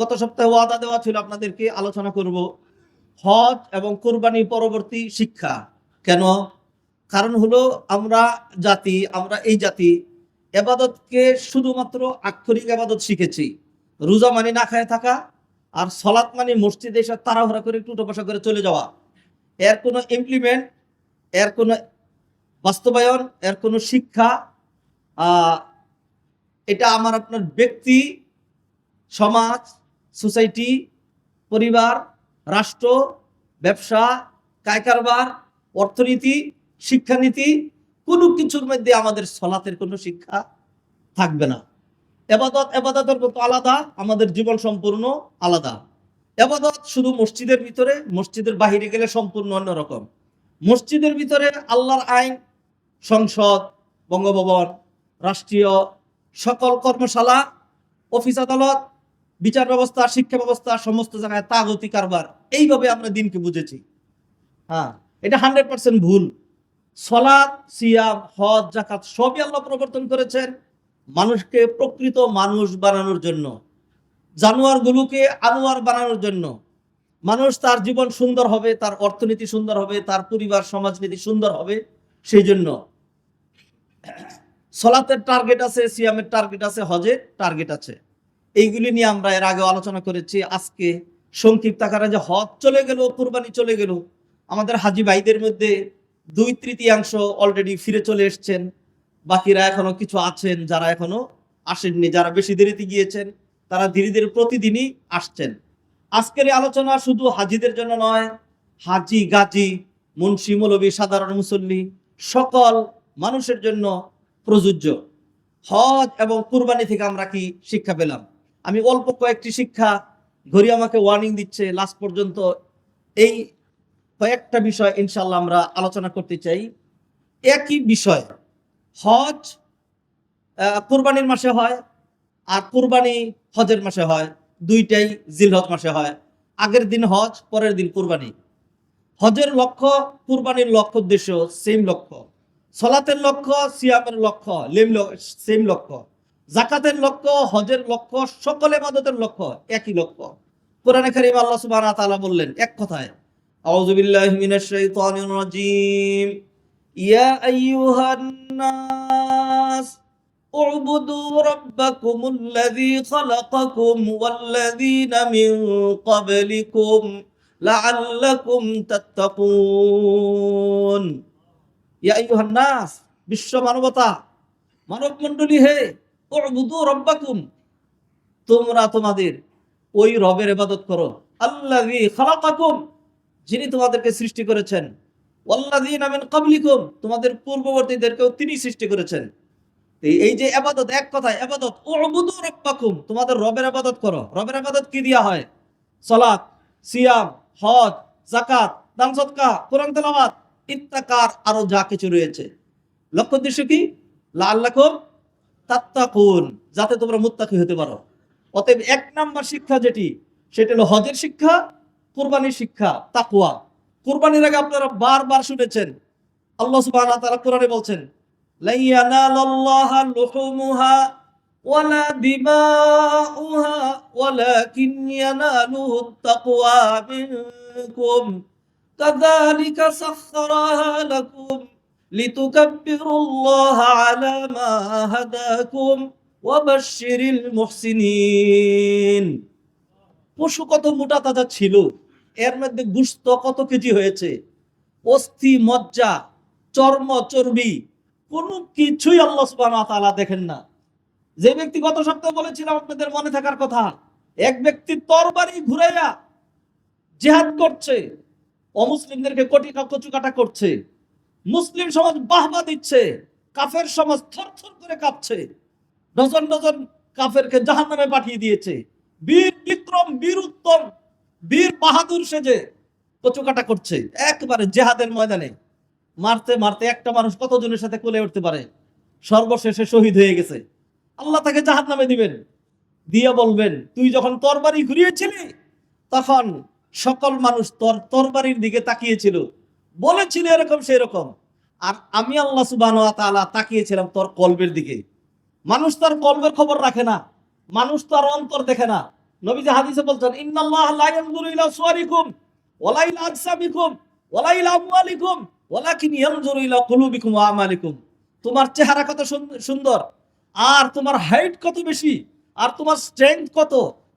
গত সপ্তাহে ওয়াদা দেওয়া ছিল আপনাদেরকে আলোচনা করব হজ এবং কোরবানি পরবর্তী শিক্ষা। কেন? কারণ হলো আমরা এই জাতি এবাদতকে শুধুমাত্র আক্ষরিক এবাদত শিখেছি, রোজা মানে না খায় থাকা, আর সলাৎ মানে মসজিদে এসে তাড়াহুড়া করে একটু উঠোবসা করে চলে যাওয়া। এর কোনো ইমপ্লিমেন্ট, এর কোনো বাস্তবায়ন, এর কোনো শিক্ষা, এটা আমার আপনার ব্যক্তি, সমাজ, সোসাইটি, পরিবার, রাষ্ট্র, ব্যবসা, কারবার, অর্থনীতি, শিক্ষানীতি, কোনো কিছুর মধ্যে আমাদের সলাতের কোনো শিক্ষা থাকবে না। এবাদতের মতো আলাদা, আমাদের জীবন সম্পূর্ণ আলাদা। এবাদত শুধু মসজিদের ভিতরে, মসজিদের বাহিরে গেলে সম্পূর্ণ অন্যরকম। মসজিদের ভিতরে আল্লাহর আইন, সংসদ, বঙ্গভবন, রাষ্ট্রীয় সকল কর্মশালা, অফিস আদালত, বিচার ব্যবস্থা, শিক্ষা ব্যবস্থা, সমস্ত জায়গায় তাগতি কারবার, এইভাবে আমরা দিনকে বুঝেছি। এটা 100% ভুল। সালাত, সিয়াম, হজ, যাকাত সবই আল্লাহ প্রবর্তন করেছেন মানুষকে প্রকৃত মানুষ বানানোর জন্য, জানোয়ারগুলোকে আনোয়ার বানানোর জন্য। মানুষ তার জীবন সুন্দর হবে, তার অর্থনীতি সুন্দর হবে, তার পরিবার সমাজনীতি সুন্দর হবে, সেই জন্য সালাতের টার্গেট আছে, সিয়ামের টার্গেট আছে, হজের টার্গেট আছে। এইগুলি নিয়ে আমরা এর আগে আলোচনা করেছি। আজকে সংক্ষিপ্ত আকারে যে হজ চলে গেল, কুরবানি চলে গেল, আমাদের হাজি ভাইদের মধ্যে 2/3 অলরেডি ফিরে চলে এসছেন, বাকিরা এখনো কিছু আছেন যারা এখনো আসেননি। যারা বেশি দেরিতে গিয়েছেন তারা ধীরে ধীরে প্রতিদিনই আসছেন। আজকের এই আলোচনা শুধু হাজিদের জন্য নয়, হাজি, গাজী, মুন্সি, মৌলবী, সাধারণ মুসল্লি সকল মানুষের জন্য প্রযোজ্য। হজ এবং কুরবানি থেকে আমরা কি শিক্ষা পেলাম? আমি অল্প কয়েকটি শিক্ষা, ঘড়ি আমাকে ওয়ার্নিং দিচ্ছে, লাস্ট পর্যন্ত এই কয়েকটা বিষয় ইনশাল্লাহ আমরা আলোচনা করতে চাই। একই বিষয়, হজ কুরবানির মাসে হয়, আর কুরবানি হজের মাসে হয়। দুইটাই জিলহজ মাসে হয়। আগের দিন হজ, পরের দিন কুরবানি। হজের লক্ষ্য, কুরবানির লক্ষ্য, উদ্দেশ্য সেম লক্ষ্য। সলাতের লক্ষ্য, সিয়ামের লক্ষ্য সেম লক্ষ্য। যাকাতের লক্ষ্য, হজের লক্ষ্য, সকল ইবাদতের লক্ষ্য একই লক্ষ্য। কোরআনে কারীমে আল্লাহ সুবহানাহু ওয়া তাআলা বললেন এক কথায়, আউযু বিল্লাহি মিনাশ শাইতানির রাজীম, ইয়া আইয়ুহান নাস উ'বুদু রাব্বাকুমুল্লাযী খালাকাকুম ওয়াল্লাযীনা মিন ক্বাবলিকুম লাআল্লাকুম তাত্তাকুন। ইয়া আইয়ুহান নাস, বিশ্ব মানবতা, মানব মণ্ডলী, হে, উ'বুদু রাব্বাকুম, তোমরা তোমাদের ওই রবের ইবাদত করো, আল্লাযী খালাকাকুম, যিনি তোমাদেরকে সৃষ্টি করেছেন, ওয়াল্লাযীনা মিন ক্বাবলিকুম, তোমাদের পূর্ববর্তীদেরকেও তিনি সৃষ্টি করেছেন। এই যে ইবাদত, এক কথায় ইবাদত, উ'বুদু রাব্বাকুম, তোমাদের রবের ইবাদত করো। রবের ইবাদত কি দিয়া হয়? সালাত, সিয়াম, হজ, যাকাত, দান সদকা, কোরআন তেলাওয়াত, ইত্তাকার আরো যা কিছু রয়েছে। লক্ষ্য উদ্দেশ্য কি? লাআল্লাকুম তাত্তাকুন, যাতে তোমরা মুত্তাকি হতে পারো। অতএব 1 নাম্বার শিক্ষা যেটি, সেটা হলো হজের শিক্ষা, কুরবানির শিক্ষা, তাকওয়া। কুরবানির আগে আপনারা বারবার শুনেছেন আল্লাহ সুবহানাহু ওয়া তাআলা কোরআনে বলছেন, লা ইয়ানালাল্লাহা লুহুমুহা ওয়ালা দিমাউহা ওয়ালাকিন ইয়ানালুহুত তাকওয়া মিনকুম কাযালিকা সাখখারাহা লাকুম লিতুকাব্বিরুল্লাহা আলা মা হাদাকুম ওয়া বাশশিরিল মুহসিনিন। পশু কত মোটা তাজা ছিল, এর মধ্যে গোশত কত কেজি হয়েছে, অস্থি, মজ্জা, চর্ম, চর্বি, কোনো কিছুই আল্লাহ সুবহানাহু ওয়া তাআলা দেখেন না। যে ব্যক্তি গত সপ্তাহে বলেছিলাম আপনাদের মনে থাকার কথা, এক ব্যক্তি তরবারি ঘুরাইয়া জিহাদ করছে, অমুসলিমদেরকে কচুকাটা করছে, মুসলিম সমাজ বাহবা দিচ্ছে, কাফের সমাজ থরথর করে কাঁপছে, ডজন ডজন কাফেরকে জাহান্নামে পাঠিয়ে দিয়েছে। বীর বিক্রম, বীর উত্তম, বীর বাহাদুর সেজে কচুকাটা করছে একেবারে জেহাদের ময়দানে। মারতে মারতে একটা মানুষ কতজনের সাথে কোলে উঠতে পারে? সর্বশেষে শহীদ হয়ে গেছে। আল্লাহ তাকে জাহান্নামে দিবেন, দিয়ে বলবেন, তুই যখন তরবারি ঘুরিয়েছিলি তখন সকল মানুষ তোর তরবারির দিকে তাকিয়েছিল, বলেছিল এরকম সেরকম, আর আমি আল্লাহ সুবহানাহু ওয়া তাআলা তাকিয়েছিলাম তোর কলবের দিকে। মানুষ তার কলবের খবর রাখে না, মানুষ তার অন্তর দেখে না। নবীজি হাদিসে বলছেন, ইন্নাল্লাহ লা ইয়ানজুরু ইলা সুওয়ারিকুম ওয়ালা ইলা আজসামিকুম ওয়ালা ইলা আমওয়ালিকুম ওয়ালাকিন ইয়ানজুরু ইলা কুলুবিকুম ওয়া আমালিকুম। তোমার চেহারা কত সুন্দর, আর তোমার হাইট কত বেশি, আর তোমার স্ট্রেংথ কত,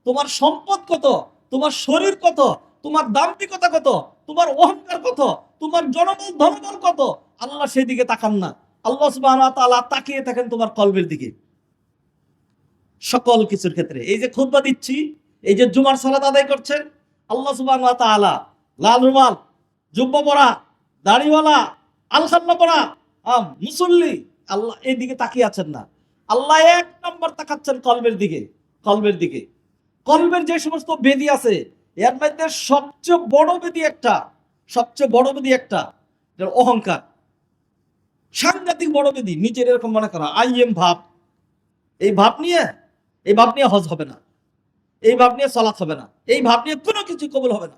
তোমার সম্পদ কত, তোমার শরীর কত, তোমার দাম্ভিকতা কত, তোমার অহংকার কত, তোমার জনবল ধনবল কত, আল্লাহ সেই দিকে তাকান না। আল্লাহ সুবহানাহু ওয়া তাআলা তাকিয়ে থাকেন তোমার কলবের দিকে সকল কিছুর ক্ষেত্রে। এই যে খুতবা দিচ্ছি, এই যে জুমার সালাত আদায় করছেন, আল্লাহ সুবহানাহু ওয়া তাআলা লাল রুমাল, জুব্বা পরা, দাড়িওয়ালা, আলখাল্লা পরা মুসল্লি, আল্লাহ এই দিকে তাকিয়ে আছেন না। আল্লাহ এক নম্বর তাকাচ্ছেন কলবের দিকে। কলবের দিকে, কলবের যে সমস্ত বেদি আছে, এর মধ্যে সবচেয়ে বড় বেদি একটা, সবচেয়ে বড় বেদি একটা অহংকার, সাংঘাতিক বড় বেদি। নিজের এরকম মনে করা, আই এম ভাব, এই ভাব নিয়ে হজ হবে না, এই ভাব নিয়ে সালাত হবে না, এই ভাব নিয়ে কোনো কিছু কবুল হবে না।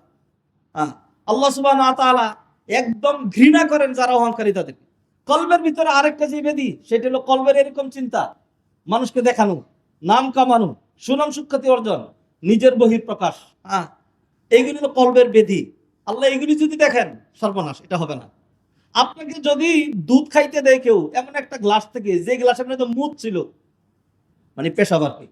আল্লাহ সুবহানাহু ওয়া তাআলা একদম ঘৃণা করেন যারা অহংকারী তাদের। কলবের ভিতরে আরেকটা যে বেদি, সেটা হলো কলবের এরকম চিন্তা, মানুষকে দেখানো, নাম কামানো, সুনাম সুখ্যাতি অর্জন, নিজের বহিঃপ্রকাশ, এইগুলি হলো কলবের বেদি। আল্লাহ এইগুলি যদি দেখেন, সর্বনাশ, এটা হবে না। আপনাকে যদি দুধ খাইতে দেয় কেউ এমন একটা গ্লাস থেকে, যে গ্লাসের মধ্যে মুখ ছিল, মানে পেশাব আর কি,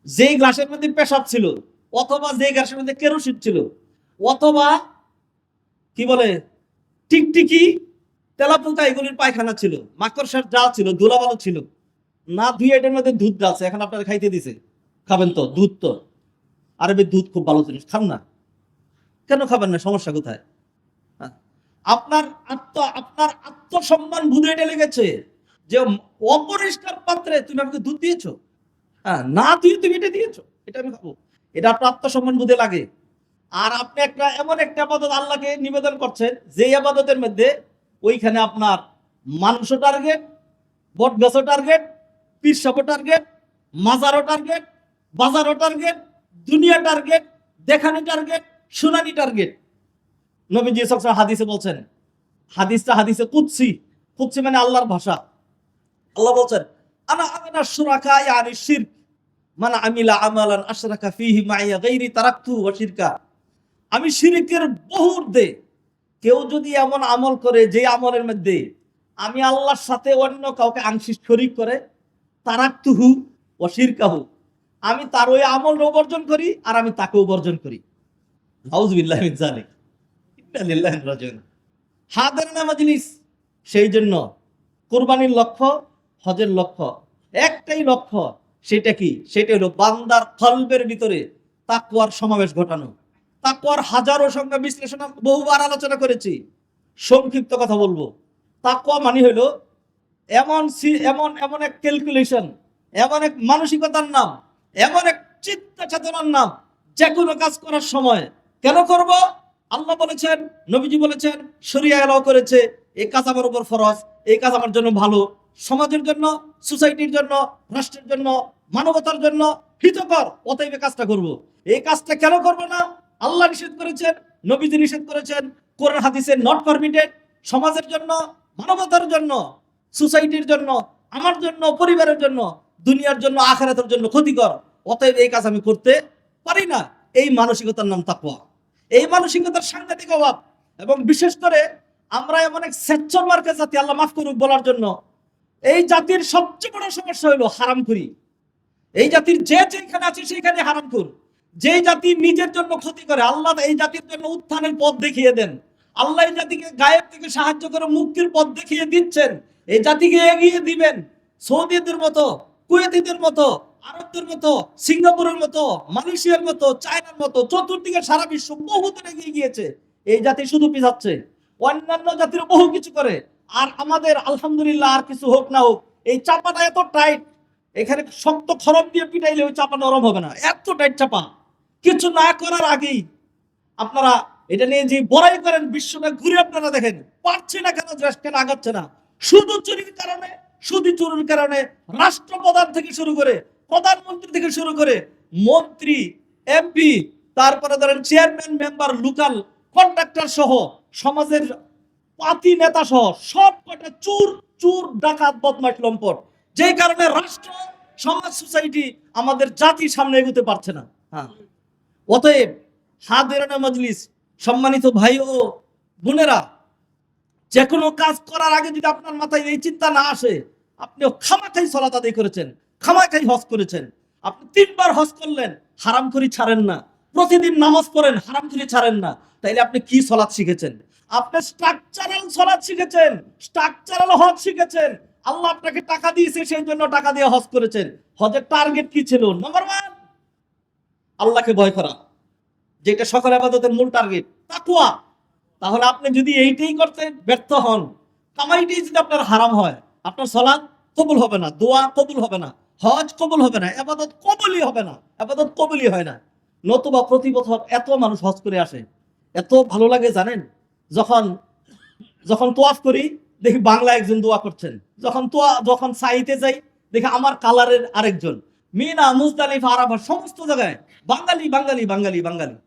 যে গ্লাসের মধ্যে পেশাব ছিল, অথবা যে গ্লাসের মধ্যে কেরোসিন ছিল, অথবা কি বলে টিকটিকি, তেলাপোকা, এগুলির পায়খানা ছিল, মাকড়সার জাল ছিল, ধুলাবালু ছিল, না ধুয়ে এটার মধ্যে দুধ ডালছে, এখন আপনারা খাইতে দিছে, খাবেন তো? দুধ তো আরবে দুধ খুব ভালো জিনিস, খান না কেন? খাবেন না, সমস্যা কোথায়? আপনার আত্মসম্মান বুঝে এটা লেগেছে যে অপরিষ্কার পাত্রে তুমি আমাকে দুধ দিয়েছো, না তুই তুমি এটা দিয়েছো, এটা আমি খাবো, এটা আপনার আত্মসম্মান বুঝে লাগে। আর আপনি এমন একটা আবাদত আল্লাহকে নিবেদন করছেন, যে আবাদতের মধ্যে ওইখানে আপনার মাংস টার্গেট, বট গাছও টার্গেট, পীর সাহেবও টার্গেট, মাজারও টার্গেট, বাজারও টার্গেট, দুনিয়া টার্গেট, দেখানি টার্গেট, শুনানি টার্গেট। নবীজি সাল্লাল্লাহু আলাইহি ওয়াসাল্লাম হাদিসে বলছেন, হাদিসটা হাদিসে কুদসি, কুদসি মানে আল্লাহর ভাষা। আল্লাহ বলছেন, আনা আগনা শুরাকা ইয়ানি শিরক মান আমিলা আমালান আশরাকা ফীহি মাইয়া গায়রি তারাকতু ওয়া শিরকা। আমি শিরকের বহু ঊর্ধ্বে। কেউ যদি এমন আমল করে যে আমলের মধ্যে আমি আল্লাহর সাথে অন্য কাউকে আংশিক শরীক করে, তারাকতুহু ওয়া শিরকাহু, আমি তার ওই আমলও বর্জন করি আর আমি তাকেও বর্জন করি। নাউযুবিল্লাহি মিন যালিক, ইন্না লিল্লাহি ওয়া ইন্না ইলাইহি রাজিউন। হাদারানা মাজলিস, সেই জন্য কুরবানির লক্ষ্য, হজের লক্ষ্য একটাই লক্ষ্য, সেটা কি? সেটা হলো বান্দার কলবের ভিতরে তাকওয়ার সমাবেশ ঘটানো। তাকওয়ার হাজারো সংখ্যা বিশ্লেষণ বহুবার আলোচনা করেছি, সংক্ষিপ্ত কথা বলবো। তাকওয়া মানে হলো এমন এমন এক ক্যালকুলেশন, এমন এক মানসিকতার নাম, এমন এক চিন্তা চেতনার নাম, যে কোনো কাজ করার সময় কেন করব? আল্লাহ বলেছেন, নবীজি বলেছেন, শরিয়া এলাও করেছে, এই কাজ আমার উপর ফরজ, এই কাজ আমার জন্য ভালো, সমাজের জন্য, সোসাইটির জন্য, রাষ্ট্রের জন্য, মানবতার জন্য হিতকর, অতএব কাজটা করব। এই কাজটা কেন করব না? আল্লাহ নিষেধ করেছেন, নবীজি নিষেধ করেছেন, কোরআন হাদিসে নট পারমিটেড। সমাজের জন্য, মানবতার জন্য, সোসাইটির জন্য, আমার জন্য, পরিবারের জন্য, দুনিয়ার জন্য, আখিরাতের জন্য ক্ষতিকর, অতএব এই কাজ আমি করতে পারি না। এই মানসিকতার নাম তাকওয়া। এই মানসিকতার সাংঘাতিক অভাব, এবং বিশেষ করে আমরা এমন এক স্বেচ্ছার মার্কা জাতি, আল্লাহ মাফ করুক বলার জন্য, এই জাতির সবচেয়ে বড় সমস্যা হলো হারামখুরি। এই জাতির যে যেখানে আছে সেখানে হারামখোর। যে জাতি নিজের জন্য ক্ষতি করে, আল্লাহ এই জাতির জন্য উত্থানের পথ দেখিয়ে দেন। আল্লাহ এই জাতিকে গায়েব থেকে সাহায্য করে মুক্তির পথ দেখিয়ে দিচ্ছেন, এই জাতিকে এগিয়ে দিবেন। সৌদিদের মতো, কুয়েতিদের মতো, আরবদের মতো, সিঙ্গাপুরের মতো, মালয়েশিয়ার মতো, চায়নার মতো, চতুর্দিকে সারা বিশ্ব বহুদূর এগিয়ে গিয়েছে। এই জাতি শুধু পিছাচ্ছে, অন্যান্য জাতির বহু কিছু করে, আর আমাদের আলহামদুলিল্লাহ আর কিছু হোক না হোক, এই চাপাটা এত টাইট, এখানে শক্ত খরম দিয়ে পিটাইলে ওই চাপা নরম হবে না, এত টাইট চাপা। কিছু না করার আগেই আপনারা এটা নিয়ে যে বড়াই করেন, বিশ্বটা ঘুরে আপনারা দেখেন, পারছে না কেন, দেশ কেন আগাচ্ছে না? শুধু চুরির কারণে, শুধু চুরির কারণে রাষ্ট্রপ্রধান থেকে শুরু করে, প্রধানমন্ত্রী থেকে শুরু করে, মন্ত্রী, এমপি, তারপরে ধরেন চেয়ারম্যান, মেম্বার, লোকাল কন্ট্রাক্টর সহ, সমাজের পাতি নেতা সহ সব কটা চুর, চুর, ডাকাত, বদমাশ, লম্পট। যেই কারণে রাষ্ট্র সমাজ সোসাইটি আমাদের জাতির সামনে এগোতে পারছে না। হ্যাঁ, অতএব হাদিরানে মজলিস, সম্মানিত ভাই ও বোনেরা, যে কোনো কাজ করার আগে যদি আপনার মাথায় এই চিন্তা না আসে, আপনি খামাখাই সালাত আদায় করেছেন, খামাখাই হজ করেছেন। আপনি 3 বার হজ করলেন, হারাম করি ছাড়েন না। প্রতিদিন নামাজ পড়েন, হারাম করি ছাড়েন না। তাইলে আপনি কি সালাত শিখেছেন? আপনি স্ট্রাকচারাল সালাত শিখেছেন, স্ট্রাকচারাল হজ শিখেছেন। আল্লাহ আপনাকে টাকা দিয়েছে, সেই জন্য টাকা দিয়ে হজ করেছেন। হজের টার্গেট কি ছিল? নাম্বার 1, আল্লাহকে ভয় করা, যেটা সকল ইবাদতের মূল টার্গেট, তাকওয়া। তাহলে আপনি যদি এইটাই করতে ব্যর্থ হন, কামাইটাই যদি আপনার হারাম হয়, আপনার সালাত কবুল হবে না, দোয়া কবুল হবে না, হজ কবুল হবে না, ইবাদত কবুলই হবে না, ইবাদত কবুলই হয় না। নতুবা প্রতি বছর এত মানুষ হজ করে আসে, এত ভালো লাগে জানেন। যখন যখন তোয়াফ করি দেখি বাংলা একজন দোয়া করছেন, যখন সাইতে যাই দেখি আমার কালারের আরেকজন, মিনা, মুজদালিফা, আরাফা সমস্ত জায়গায় বাঙালি বাঙালি বাঙালি বাঙালি।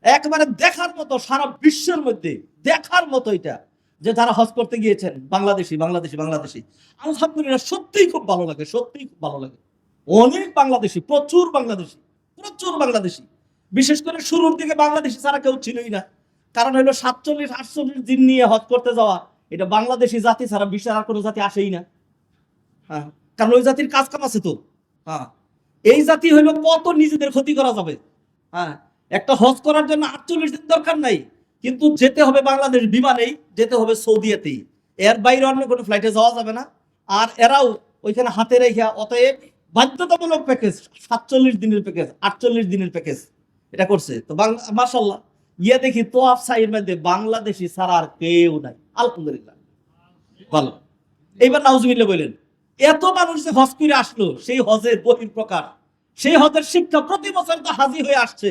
একবারে দেখার মতো, সারা বিশ্বের মধ্যে দেখার মতো এটা, যে যারা হজ করতে গিয়েছেন বাংলাদেশি বাংলাদেশি বাংলাদেশি। আলহামদুলিল্লাহ, সত্যিই খুব ভালো লাগে, সত্যিই খুব ভালো লাগে। অনেক বাংলাদেশি, প্রচুর বাংলাদেশি, প্রচুর বাংলাদেশি। বিশেষ করে শুরুর দিকে বাংলাদেশি ছাড়া কেউ ছিলই না। কারণ হলো 47-48 দিন নিয়ে হজ করতে যাওয়া, এটা বাংলাদেশি জাতি ছাড়া বিশ্বের আর কোনো জাতি আসেই না। হ্যাঁ, কারণ ওই জাতির কাজ কাম আছে তো। হ্যাঁ, এই জাতি হইলো কত নিজেদের ক্ষতি করা যাবে। হ্যাঁ, একটা হজ করার জন্য 48 দিন দরকার নাই, কিন্তু যেতে হবে বাংলাদেশ বিমানেই, যেতে হবে সৌদিয়াতেই, এর বাইরে অন্য কোনো ফ্লাইটে যাওয়া যাবে না। আর এরাও ওইখানে হাতে রেখে, অতএব বাধ্যতামূলক প্যাকেজ, 47 দিনের প্যাকেজ, 48 দিনের প্যাকেজ এটা করছে। তো মাশাআল্লাহ, গিয়ে দেখি তোয়াফ সাইয়ের মধ্যে বাংলাদেশি ছাড়া আর কেউ নাই। আলহামদুলিল্লাহ, ভালো। এইবার নাউজুবিল্লাহ বলেন, এত মানুষ যে হজ করে আসলো, সেই হজের বহিঃপ্রকাশ, সেই হজের শিক্ষা প্রতি বছর তো হাজির হয়ে আসছে।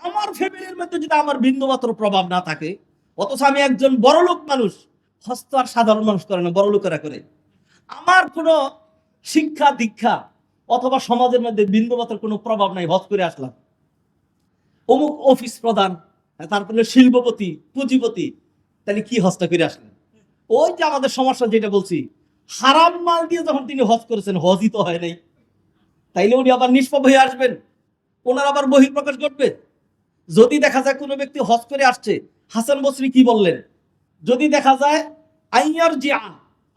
আমার ফ্যামিলির মধ্যে যদি আমার বিন্দুমাত্র প্রভাব না থাকে, অথচ আমি একজন বড়লোক মানুষ, হজ তো আর সাধারণ মানুষ করে না, বড়লোকেরা করে। আমার কোনো শিক্ষা দীক্ষা অথবা সমাজের মধ্যে বিন্দুমাত্র কোনো প্রভাব নাই, হজ করে আসলাম। অমুক অফিস প্রধান, তারপরে শিল্পপতি, পুঁজিপতি, তাহলে কি হজটা করে আসলেন? ওই যে আমাদের সমস্যা যেটা বলছি, হারাম মাল দিয়ে যখন তিনি হজ করেছেন, হজই তো হয় নাই। তাইলে উনি আবার নিষ্পাপ হয়ে আসবেন, ওনার আবার বহিঃপ্রকাশ ঘটবে। যদি দেখা যায় কোনো ব্যক্তি হজ করে আসছে, হাসান বসরি কি বললেন? যদি দেখা যায় আইয়ার জিআ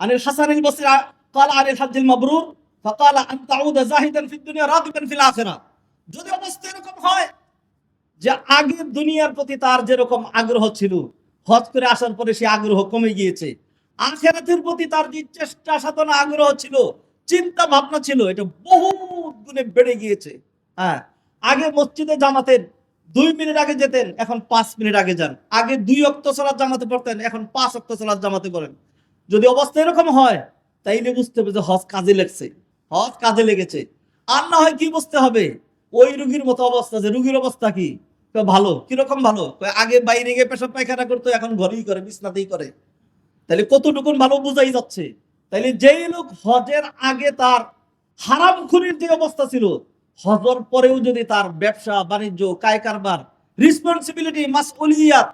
আনিল হাসানিল বসরি ক্বালা আনিল হাজ্জিল মাবরুর ফাকালা আন তাউদা জাহিদান ফিদ দুনিয়া রাগিবান ফিল আখিরাহ। যদি অবস্থা এরকম হয় যে আগে দুনিয়ার প্রতি তার যেরকম আগ্রহ ছিল, হজ করে আসার পরে সে আগ্রহ কমে গিয়েছে, আখিরাতের প্রতি তার যে চেষ্টা সাধনা আগ্রহ ছিল, চিন্তা ভাবনা ছিল, এটা বহুত গুণে বেড়ে গিয়েছে। হ্যাঁ, আগে মসজিদে জামাতের 2 মিনিট আগে যেতেন, এখন 5 মিনিট আগে যান। আগে 2 ওয়াক্ত সালাত জামাতে পড়তেন, এখন 5 ওয়াক্ত সালাত জামাতে পড়েন। যদি অবস্থা এরকম হয়, তাইলে বুঝতে হবে যে হজ কাজে লেগেছে, হজ কাজে লেগেছে। আর না হয় কি বুঝতে হবে, ওই রুগীর মতো অবস্থা, যে রুগীর অবস্থা কি ভালো, কিরকম ভালো, আগে বাইরে গিয়ে পেশাব পায়খানা করতো, এখন ঘরেই করে, বিছনাতেই করে। তাহলে কতটুকুন ভালো বুঝাই যাচ্ছে। তাইলে যেই লোক হজের আগে তার হারামখুরির যে অবস্থা ছিল, হজের পরেও যদি তার ব্যবসা বাণিজ্য, কায় কারবার, রেসপন্সিবিলিটি, মাসউলিয়াত,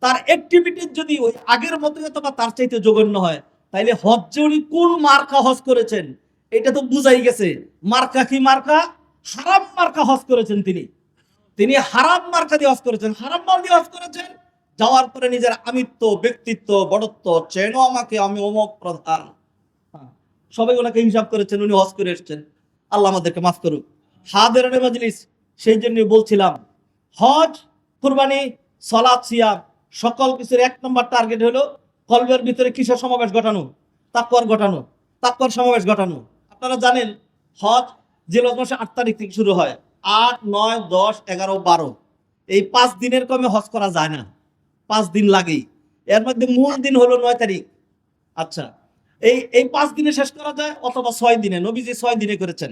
তার অ্যাক্টিভিটিস যদি ওই আগের মতো অথবা তার চাইতে জঘন্য হয়, তাইলে হজ্জে উনি কোন মার্কা হজ করেছেন এটা তো বুঝাই গেছে। মার্কা কি? মার্কা হারাম মার্কা হজ করেছেন তিনি হারাম মার্কা দিয়ে হজ করেছেন, হারাম মাল দিয়ে হজ করেছেন। যাওয়ার পরে নিজের আমিত্ব, ব্যক্তিত্ব, বড়ত্ব, চেনো আমাকে, আমি অমক প্রধান, সবাই ওনাকে হিসাব করেছেন, উনি হজ করে এসেছেন। আল্লাহ আমাদেরকে মাফ করুক। হাদিরানে মজলিস, সেই জন্য বলছিলাম, হজ, কুরবানি, সালাত, সিয়াম, সকল কিছুর 1 নম্বর টার্গেট হলো কলবের ভিতরে কিসের সমাবেশ ঘটানো? তাকওয়ার ঘটানো, তাকওয়ার সমাবেশ ঘটানো। আপনারা জানেন হজ জিলহজ মাসে 8 তারিখ থেকে শুরু হয়। 8, 9, 10, 11, 12 এই 5 দিনের কমে হজ করা যায় না, 5 দিন লাগেই। এর মধ্যে মূল দিন হলো 9 তারিখ। আচ্ছা, এই 5 দিনে শেষ করা যায় অথবা 6 দিনে। নবীজি 6 দিনে করেছেন।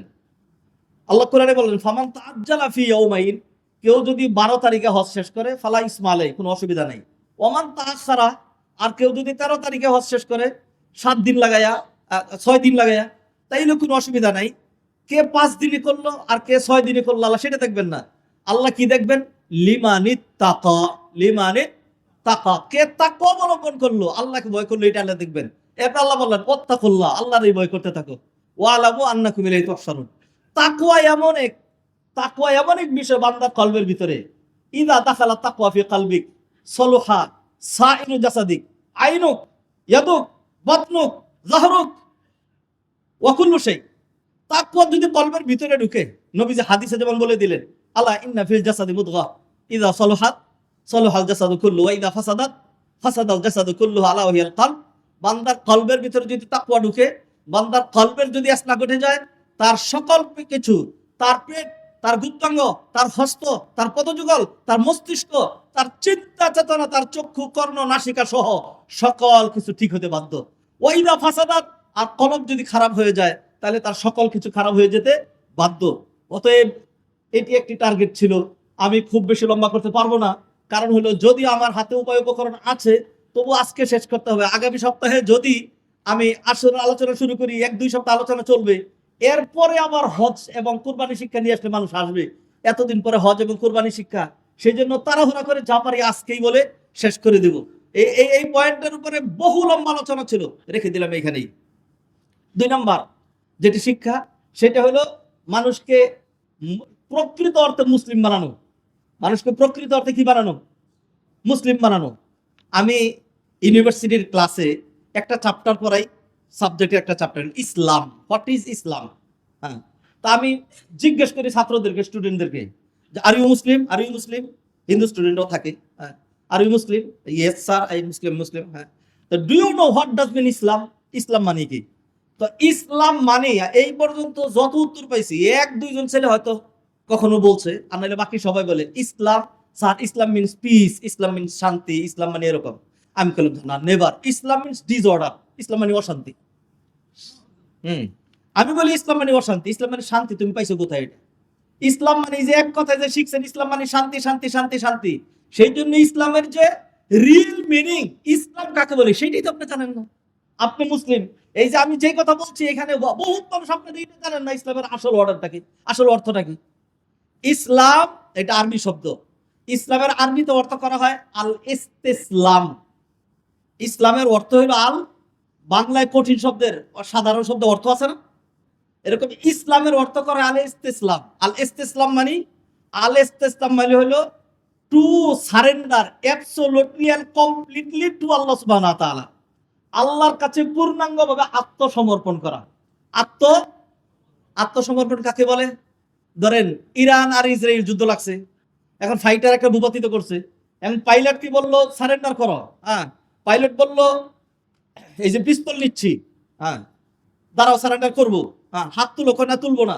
আল্লাহ কোরআনে বলেন, ফামান তাআজ্জালা ফি ইয়াউমাইন, কেউ যদি 12 তারিখে হজ শেষ করে, ফালা ইসমা আলাইহি, কোনো অসুবিধা নাই। ওমান তাআখারা, আর কেউ যদি 13 তারিখে হজ শেষ করে, 7 দিন লাগায়া, 6 দিন লাগায়া, তাইলে কোনো অসুবিধা নাই। কে 5 দিনে করলো আর কে 6 দিনে করলো, আল্লাহ সেটা দেখবেন না। আল্লাহ কি দেখবেন? লিমানিত তাকা, লিমানিত তাকা, কে তাকওয়া অবলম্বন করলো, আল্লাহকে ভয় করলো, এটা আল্লাহ দেখবেন। এরপর আল্লাহ বললেন ওয়াত্তাকুল্লাহ, আল্লাহরই ভয় করতে থাকো। ওয়ালামু আন্নাকুম ইলাইহি তুহশারুন, তাকওয়া এমন এক বিষয় বান্দার কলবের ভিতরে, ইদা দাখালা তাকওয়া ফি কলবিক সলুহা সাইরু জাসাদিক, আইনুক, ইয়াদুক, বাতনুক, যাহরুক ওয়া কুল্লু শাই। তাকওয়া যদি কলবের ভিতরে ঢুকে, নবীজি হাদিসে যেমন বলে দিলেন, আলা ইন্না ফিল জাসাদি মুদগা ইদা সলুহাত সলুহাল জাসাদু কুল্লু ওয়া ইদা ফাসাদাত ফাসাদাল জাসাদু কুল্লু আলা ওয়াহিয়াল কলব। বান্দার কলবের ভিতরে যদি তাকওয়া ঢুকে, বান্দার কলবের যদি ইসলাম ঘটে যায়, তার সকল কিছু, তার পেট, তার গুপ্তাঙ্গ, তার হস্ত, তার পদযুগল, তার মস্তিষ্ক, তার চিন্তা চেতনা, তার চক্ষু, কর্ণ, নাসিকা সহ সকল কিছু ঠিক হতে বাধ্য। ওয়াইদা ফাসাদাত, আর কলব যদি খারাপ হয়ে যায় তাহলে তার সকল কিছু খারাপ হয়ে যেতে বাধ্য। অতএব এটি একটি টার্গেট ছিল। আমি খুব বেশি লম্বা করতে পারবো না, কারণ হলো যদি আমার হাতে উপায় উপকরণ আছে তবু আজকে শেষ করতে হবে। আগামী সপ্তাহে যদি আমি আসলে আলোচনা শুরু করি, 1-2 সপ্তাহ আলোচনা চলবে, এরপরে আবার হজ এবং কুরবানি শিক্ষা নিয়ে আসলে মানুষ আসবে। এতদিন পরে হজ এবং কুরবানি শিক্ষা, সেই জন্য তাড়াহুড়া করে যা পারি আজকেই বলে শেষ করে দেব। এই পয়েন্টের উপরে বহু লম্বা আলোচনা ছিল, রেখে দিলাম এখানেই। 2 নম্বর যেটি শিক্ষা, সেটা হলো মানুষকে প্রকৃত অর্থে মুসলিম বানানো। মানুষকে প্রকৃত অর্থে কি বানানো? মুসলিম বানানো। আমি ইউনিভার্সিটির ক্লাসে একটা চ্যাপ্টার পড়াই, সাবজেক্টের একটা চ্যাপ্টার, ইসলাম। What is Islam? হ্যাঁ, তা আমি জিজ্ঞেস করি ছাত্রদেরকে, স্টুডেন্টদেরকে, are you Muslim? Are you Muslim? হিন্দু স্টুডেন্টও থাকে। হ্যাঁ, are you Muslim? Yes sir, I Muslim. হ্যাঁ, তো do you know what does mean Islam? ইসলাম মানে কি? তো ইসলাম মানে, এই পর্যন্ত যত উত্তর পাইছি, 1-2 জন ছেলে হয়তো কখনো বলছে, আর নাহলে বাকি সবাই বলে ইসলাম স্যার, ইসলাম মিনস পিস, ইসলাম মিনস শান্তি, ইসলাম মানে এরকম। আমি বললাম না, নেভার। ইসলাম মিনস ডিসঅর্ডার, ইসলাম মানে অশান্তি। আমি বলি ইসলাম মানে অশান্তি, ইসলাম মানে শান্তি। তুমি পাইছো কোথায় এটা? ইসলাম মানে যে এক কথায় যে শিখছেন, ইসলাম মানে শান্তি শান্তি শান্তি শান্তি, সেই জন্য ইসলামের যে রিয়েল মিনিং, ইসলাম কাকে বলে সেটাই তো আপনি জানেন না। আপনি মুসলিম, এই যে আমি যে কথা বলছি এখানে বহুত মানুষ আপনাদের এটা জানেন না, ইসলামের আসল অর্ডারটা কি, আসল অর্থটা কি। ইসলাম এটা আরবি শব্দ, ইসলামের আরবিতে অর্থ করা হয় আল ইস্তিসলাম। ইসলামের অর্থ হলো আল, বাংলায় কঠিন শব্দের সাধারণ শব্দ অর্থ আছে না, এরকম ইসলামের অর্থ করে আল ইস্তিসলাম। আল ইস্তিসলাম মানে হলো to surrender absolutely and completely to Allah সুবহানাহু ওয়া তাআলা। আল্লাহর কাছে পূর্ণাঙ্গভাবে আত্মসমর্পণ করা। আত্মসমর্পণ কাকে বলে? ধরেন ইরান আর ইসরায়েল যুদ্ধ লাগছে, এখন ফাইটার একটা ভূপাতিত করছে, এখন পাইলট কি বললো? সারেন্ডার করো। হ্যাঁ, পাইলট বললো এই যে পিস্তল নিচ্ছি, হ্যাঁ দাঁড়াও সারেন্ডার করবো। হ্যাঁ, হাত তুলো, না তুলবো না।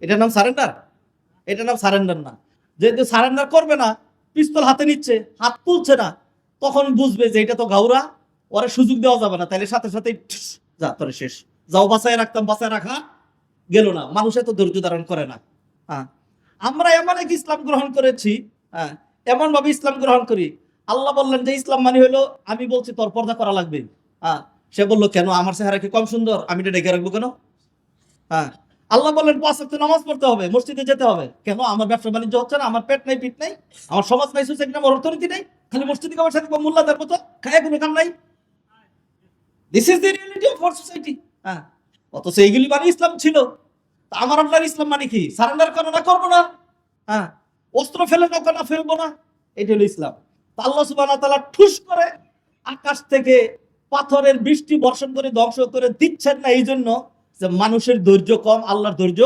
এটার নাম সারেন্ডার? এটার নাম সারেন্ডার না। যেহেতু সারেন্ডার করবে না, পিস্তল হাতে নিচ্ছে, হাত তুলছে না, তখন বুঝবে যে এটা তো গাউরা, ওরা সুযোগ দেওয়া যাবে না, তাইলে সাথে সাথে যা তোরে শেষ, যাও বাঁচায় রাখতাম, বাঁচায় রাখা গেল না। মানুষ এত ধৈর্য ধারণ করে না। হ্যাঁ, আমরা এমন এক ইসলাম গ্রহণ করেছি, হ্যাঁ এমন ভাবে ইসলাম গ্রহণ করি। আল্লাহ বললেন যে ইসলাম মানে হলো, আমি বলছি তোর পর্দা করা লাগবে। হ্যাঁ, সে বললো কেন, আমার চেহারা কি কম সুন্দর, আমি এটা ডেকে রাখবো কেন? হ্যাঁ, আল্লাহ বললেন 5 ওয়াক্ত নামাজ পড়তে হবে, মসজিদে যেতে হবে। কেন, আমার ব্যবসা বাণিজ্য হচ্ছে না, আমার পেট নাই, পিট নাই, আমার সমাজ নাই, সোসাইটি নাই, আমার অর্থনীতি নাই, খালি মসজিদে আমার সাথে মোল্লাদের মতো খায় কোনো কাম নাই। This is the reality of our society. হ্যাঁ, অথচ এইগুলি মানে ইসলাম ছিল। আমার আপনার ইসলাম মানে কি? সারেন্ডার করো না, করবো না। হ্যাঁ, অস্ত্র ফেলে দাও না, ফেলবো না। এটা হলো ইসলাম। আল্লাহ সুবহানাহু ওয়া তাআলা ঠুস করে আকাশ থেকে পাথরের বৃষ্টি বর্ষণ করে ধ্বংস করে দিচ্ছেন না এই জন্য যে মানুষের ধৈর্য কম, আল্লাহর ধৈর্য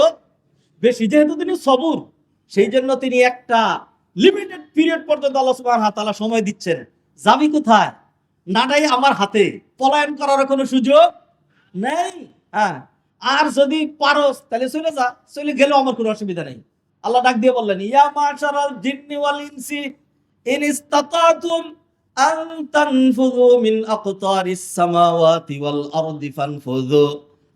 বেশি। যেহেতু তিনি সবুর, সেই জন্য তিনি একটা লিমিটেড পিরিয়ড পর্যন্ত আল্লাহ সুবহানাহু ওয়া তাআলা সময় দিচ্ছেন। যাবি কোথায়? নাটাই আমার হাতে, পলায়ন করার কোনো সুযোগ নেই। হ্যাঁ, আর যদি পারস তাহলে চলে যা, চলে গেলেও আমার কোনো অসুবিধা নেই। আল্লাহ ডাক দিয়ে বললেন, ইয়া মাশারাল জিন্নি ওয়াল ইনসি ইন ইসতাতাতুম আন তানফুযু মিন আকতারিস সামাওয়াতি ওয়াল আরদি ফানফুযু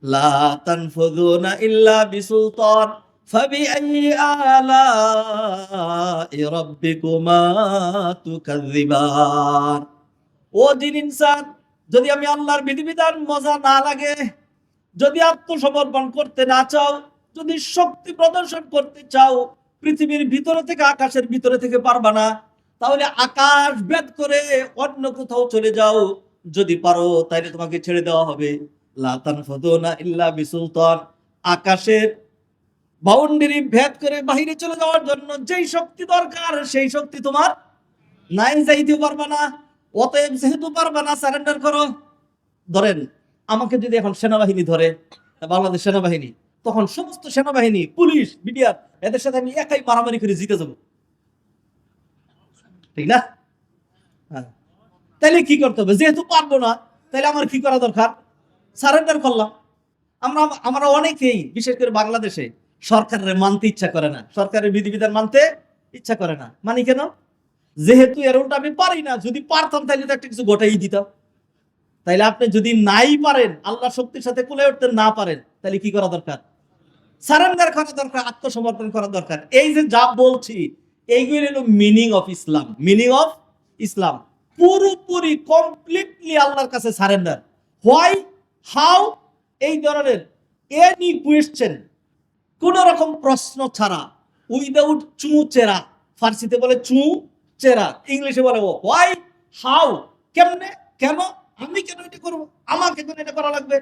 লা তানফুযুনা ইল্লা বিসুলতান ফাবিআইয়ি আলাই রাব্বিকুমা তুকাযযিবান। ও জিন ইনসান, যদি আমি আল্লাহর বিধিবিধান মজা না লাগে, যদি আত্মসমর্পণ করতে না চাও, যদি শক্তি প্রদর্শন করতে চাও, পৃথিবীর ভিতরে থেকে, আকাশের ভিতরে থেকে পারবা না, তাহলে আকাশ ভেদ করে অন্য কোথাও চলে যাও। যদি পারো তাহলে তোমাকে ছেড়ে দেওয়া হবে। লা তানফুযুনা ইল্লা বিসুলতান। আকাশের বাউন্ডারি ভেদ করে বাহিরে চলে যাওয়ার জন্য যেই শক্তি দরকার সেই শক্তি তোমার নাই, যাইতে পারবে না। অতএব যেহেতু পারবে না, সারেন্ডার করো। ধরেন আমাকে যদি এখন সেনাবাহিনী ধরে, বাংলাদেশ সেনাবাহিনী, তখন সমস্ত সেনাবাহিনী, পুলিশ, বিডিআর, এদের সাথে আমি একাই মারামারি করে জিতে যাব, ঠিক না? হ্যাঁ, তাইলে কি করতে হবে? যেহেতু পারবো না, তাইলে আমার কি করা দরকার? সারেন্ডার করলাম। আমরা অনেকেই, বিশেষ করে বাংলাদেশে, সরকারের মানতে ইচ্ছা করে না, সরকারের বিধিবিধান মানতে ইচ্ছা করে না। মানে কেন? যেহেতু এর উল্টা আমি পারি না, যদি পারতাম তাইলে তো একটা কিছু গোটাই দিতাম। তাইলে আপনি যদি নাই পারেন, আল্লাহ শক্তির সাথে কুলে উঠতে না পারেন, তাহলে কি করা দরকার? সারেন্ডার করা দরকার, আত্মসমর্পণ করা দরকার। এই যে যা বলছি, এইগুলো হলো meaning of Islam. Meaning of Islam পুরোপুরি কমপ্লিটলি আল্লাহর কাছে সারেন্ডার। হোয়াই, হাউ, এই ধরনের এনি কোয়েশ্চেন, কোন রকম প্রশ্ন ছাড়া, উইদাউট চু চেরা, ফার্সিতে বলে চু চেরা, ইংলিশে বলে হোয়াই, হাউ, কেমনে, কেন, আমি কেন এটা করবো, আমাকে কেন এটা করা লাগবে,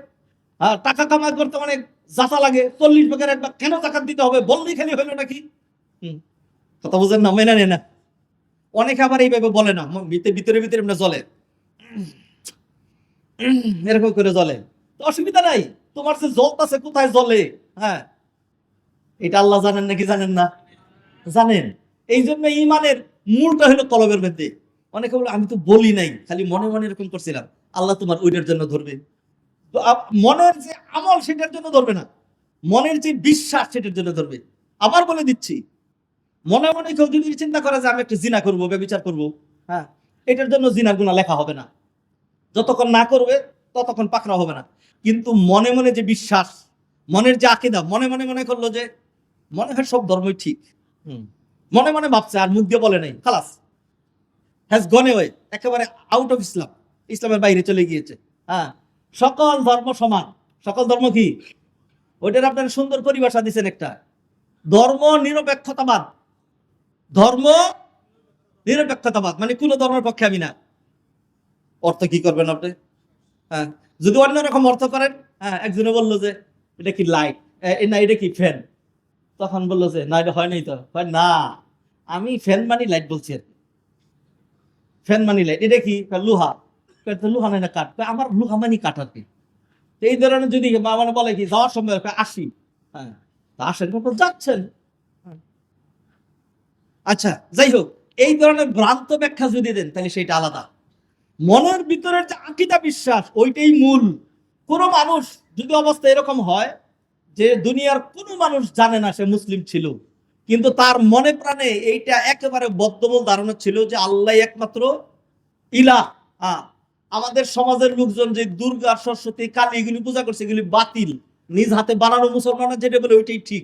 টাকা কামাই করতে অনেক জাতা লাগে, 40 ভাগের একবার কেন জাকাত দিতে হবে, বললেই খালি হইলো নাকি? কথা বুঝেন না, মেনে নেয় না। অনেকে আবার এইভাবে বলে না, ভিতরে ভিতরে এমনি জ্বলে, এরকম করে জ্বলে। তো অসুবিধা নাই, তোমার যে জ্বলতাছে কোথায় জ্বলে, হ্যাঁ, এটা আল্লাহ জানেন নাকি জানেন না? জানেন। এই জন্য ইমানের মূলটা হলো কলবের মধ্যে। অনেকে বলে আমি তো বলি নাই, খালি মনে মনে এরকম করছিলাম। আল্লাহ তোমার ওইটার জন্য ধরবে। তো মনের যে আমল সেটার জন্য ধরবে না, মনের যে বিশ্বাস সেটার জন্য ধরবে। আবার বলে দিচ্ছি, মনে মনে কেউ যদি চিন্তা করে যে আমি একটা জিনা করবো, ব্যভিচার করবো, হ্যাঁ, এটার জন্য জিনার গুনাহ লেখা হবে না। যতক্ষণ না করবে ততক্ষণ পাকড়াও হবে না। কিন্তু মনে মনে যে বিশ্বাস, মনের যে আকীদা, মনে মনে মনে করলো যে মনে হয় সব ধর্মই ঠিক, মনে মনে ভাবছে, আর মুখ দিয়ে বলে নাই, খালাস, হ্যাজ গন অ্যাওয়ে, একেবারে আউট অফ ইসলাম, ইসলামের বাইরে চলে গিয়েছে। হ্যাঁ, সকল ধর্ম সমান। সকল ধর্ম কি? ওইটার আপনার সুন্দর পরিভাষা দিচ্ছেন একটা, ধর্ম নিরপেক্ষতাবাদ। ধর্ম নিরপেক্ষতাবাদ মানে কোন ধর্মের পক্ষে আমি না। অর্থ কি করবেন আপনি? হ্যাঁ, যদি অন্যরকম অর্থ করেন, হ্যাঁ, একজনে বললো যে এটা কি লাইট, না এটা কি ফ্যান, তখন বললো যে না এটা হয় নাই, তো না, আমি ফ্যান মানি লাইট বলছি আর কি। ফ্যান মানি লাইট, এটা কি? লোহা। লোহা নাই না কাঠ, আমার লোহা মানি কাঠ আর কি। এই ধরনের যদি মানে বলে কি যাওয়ার সময় আসি, হ্যাঁ, আসেন, যাচ্ছেন। আচ্ছা, যাই হোক, এই ধরনের ভ্রান্ত ব্যাখ্যা যদি দেন তাহলে সেটা আলাদা। মনের ভিতরের যে আকীদা, বিশ্বাস, ওইটাই মূল। কোন মানুষ যদি অবস্থা এরকম হয় যে দুনিয়ার কোন মানুষ জানে না সে মুসলিম ছিল, কিন্তু তার মনে প্রাণে এইটা একেবারে বদ্ধমূল ধারণা ছিল যে আল্লাহ একমাত্র ইলাহ। আমাদের সমাজের লোকজন যে দুর্গা, সরস্বতী, কালী এগুলি পূজা করছে, এগুলি বাতিল, নিজ হাতে বানানো, মুসলমানরা যেটা বলে ওইটাই ঠিক।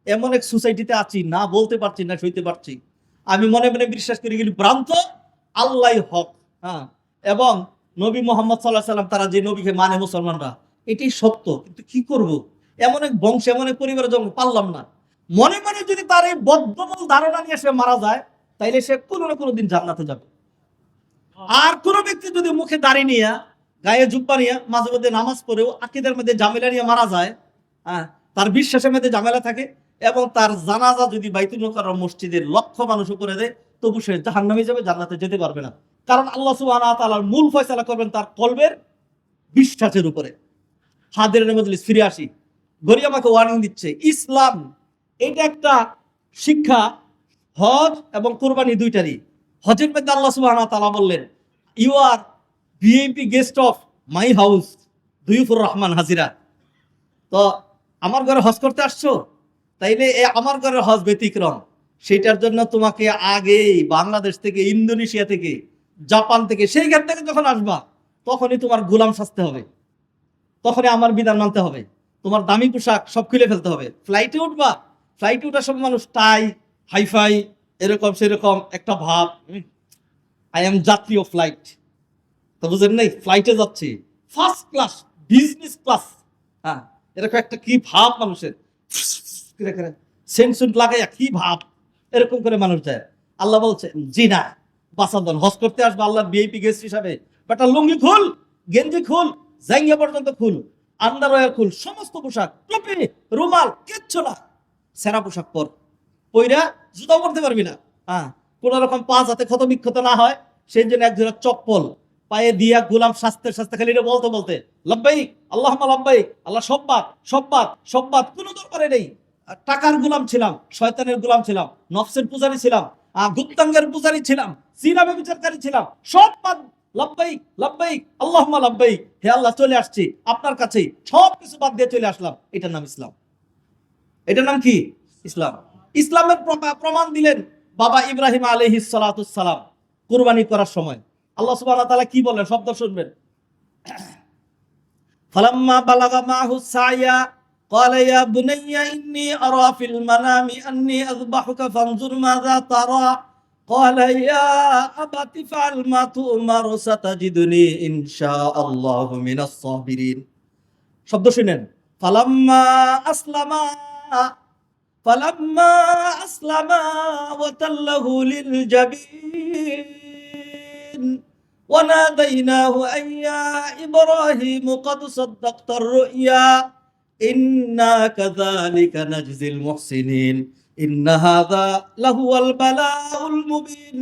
এমন এক সোসাইটিতে আছি, না বলতে পারছি না সইতে পারছি। আমি মনে মনে বিশ্বাস করি এগুলি ভ্রান্ত, আল্লাহ হক। হ্যাঁ, এবং নবী মোহাম্মদ সাল্লাল্লাহু আলাইহি ওয়াসাল্লাম, তারা যে নবীকে মানে মুসলমানরা, এটাই সত্য। কিন্তু কি করব, এমন এক বংশে, এমন এক পরিবারে জন্ম, পারলাম না। মনে মনে যদি তার এই বদ্ধমূল ধারণা নিয়ে সে মারা যায়, তাইলে সে কোনো না কোনো দিন জান্নাতে যাবে। আর কোন ব্যক্তি যদি মুখে দাড়ি নিয়ে, গায়ে জুব্বা নিয়ে, মাঝে মধ্যে নামাজ পড়েও আকীদার মধ্যে ঝামেলা নিয়ে মারা যায়, হ্যাঁ, তার বিশ্বাসের মধ্যে ঝামেলা থাকে, এবং তার জানাজা যদি বাইতুল মুকাররম মসজিদের লক্ষ মানুষ করে দেয়, তবু সে জাহান্নামে যাবে, জান্নাতে যেতে পারবে না। কারণ আল্লাহ সুবহানাহু ওয়া তাআলার মূল ফয়সালা করবেন তার কলবের বিশ্বাসের উপরে। হাদিরের মজলিস ফিরে আসি। গরি আমাকে ওয়ার্নিং দিচ্ছে, ইসলাম এটা একটা শিক্ষা, হজ এবং কুরবানি দুইটারই। হজের মধ্যে আল্লাহ সুবহানাহু ওয়া তাআলা বললেন, you are VIP guest of my house, দুইফুর রহমান হাজিরা। তো আমার ঘরে হজ করতে আসছো, তাইলে আমার ঘরের হজ ব্যতিক্রম। সেটার জন্য তোমাকে আগেই বাংলাদেশ থেকে, ইন্দোনেশিয়া থেকে, জাপান থেকে, সেইখান থেকে যখন আসবা, তখনই তোমার গোলাম সাজতে হবে, তখনই আমার বিধান মানতে হবে, তোমার দামি পোশাক সব খুলে ফেলতে হবে। ফ্লাইটে উঠবা, ফ্লাইটে উঠার সব মানুষ টাই, হাইফাই, এরকম সেরকম একটা ভাব, আই এম যাত্রী অফ ফ্লাইট। তো বুঝেন নাই, ফ্লাইটে যাচ্ছি, ফার্স্ট ক্লাস, বিজনেস ক্লাস, হ্যাঁ, এরকম একটা কি ভাব মানুষের, সেন্ট লাগাইয়া কি ভাব, এরকম করে মানুষ যায়। আল্লাহ বলছে জি না, বাসাদন হজ করতে আসবে আল্লাহর ভিআইপি গেস্ট হিসাবে, বেটা লুঙ্গি খুল, গেঞ্জি খুল, জাঙ্গিয়া পর্যন্ত খুল, আন্ডারওয়্যার খুল, সমস্ত পোশাক, টুপি, রুমাল, কিচ্ছু না, সেরা পোশাক পর, পইরা জুতাও পরতে পারবি না, হ্যাঁ, কোন রকম পা যাতে ক্ষত বিক্ষত না হয় সেই জন্য একজোড়া চপ্পল পায়ে দিয়া গোলাম শাস্তে শাস্তে খালি বলতে বলতে লব্বাইক আল্লাহুম্মা লব্বাইক, আল্লাহ সব্বাত সব্বাত সব্বাত, কোনো দরকারে নেই। টাকার গোলাম ছিলাম, শয়তানের গোলাম ছিলাম, নফসের পূজারী ছিলাম, গুপ্তাঙ্গের পূজারী ছিলাম, সিনাবে বিচারকারী ছিলাম, সব বাদ, লব্বাইক লব্বাইক আল্লাহুম্মা লব্বাইক, হে আল্লাহ চলে আসছি আপনার কাছেই, সব কিছু বাদ দিয়ে চলে আসলাম। এটার নাম ইসলাম। এটার নাম কি? ইসলাম। ইসলামের প্রমাণ দিলেন বাবা ইব্রাহিম আলাইহিস সালাতুস সালাম কুরবানি করার সময়। আল্লাহ সুবহানাহু ওয়া তাআলা কি বলেন শব্দ শুনবেন। ফালাম্মা বালাগা মাহু সায়া ক্বালা ইয়া বুনাইয়া ইন্নী আরা ফিল মানামি আন্নী আযবাহুকা ফানজুর মাযা তারা ক্বালা ইয়া আবাতি ফাআল মা তু'মার সাতাজিদুনি ইনশাআল্লাহু মিনাস সাবিরিন। শব্দ শুনেন। ফালাম্মা আসলামা فلما أسلما وتله للجبين وناديناه أن يا إبراهيم قد صدقت الرؤيا إنا كذلك نجزي المحسنين إن هذا لهو البلاء المبين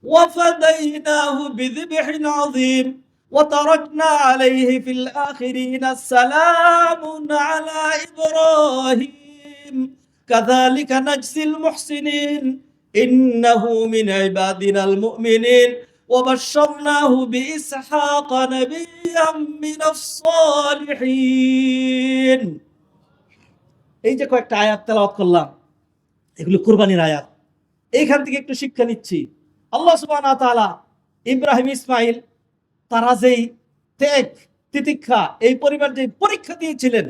وفديناه بذبح عظيم وتركنا عليه في الآخرين السلام على إبراهيم كذلك نجزي المحسنين إنه من عبادنا المؤمنين وبشرناه بإسحاق نبيا من الصالحين। এই যে কয়েকটা আয়াত তেলাওয়াত করলাম, এগুলো কুরবানির আয়াত। এইখান থেকে একটু শিক্ষা নিচ্ছি। আল্লাহ সুবহানাহু ওয়া তাআলা ইব্রাহিম ইসমাইল তারা যেই ত্যাগ তিতিক্ষা, এই পরিবার যে পরীক্ষা দিয়েছিলেন,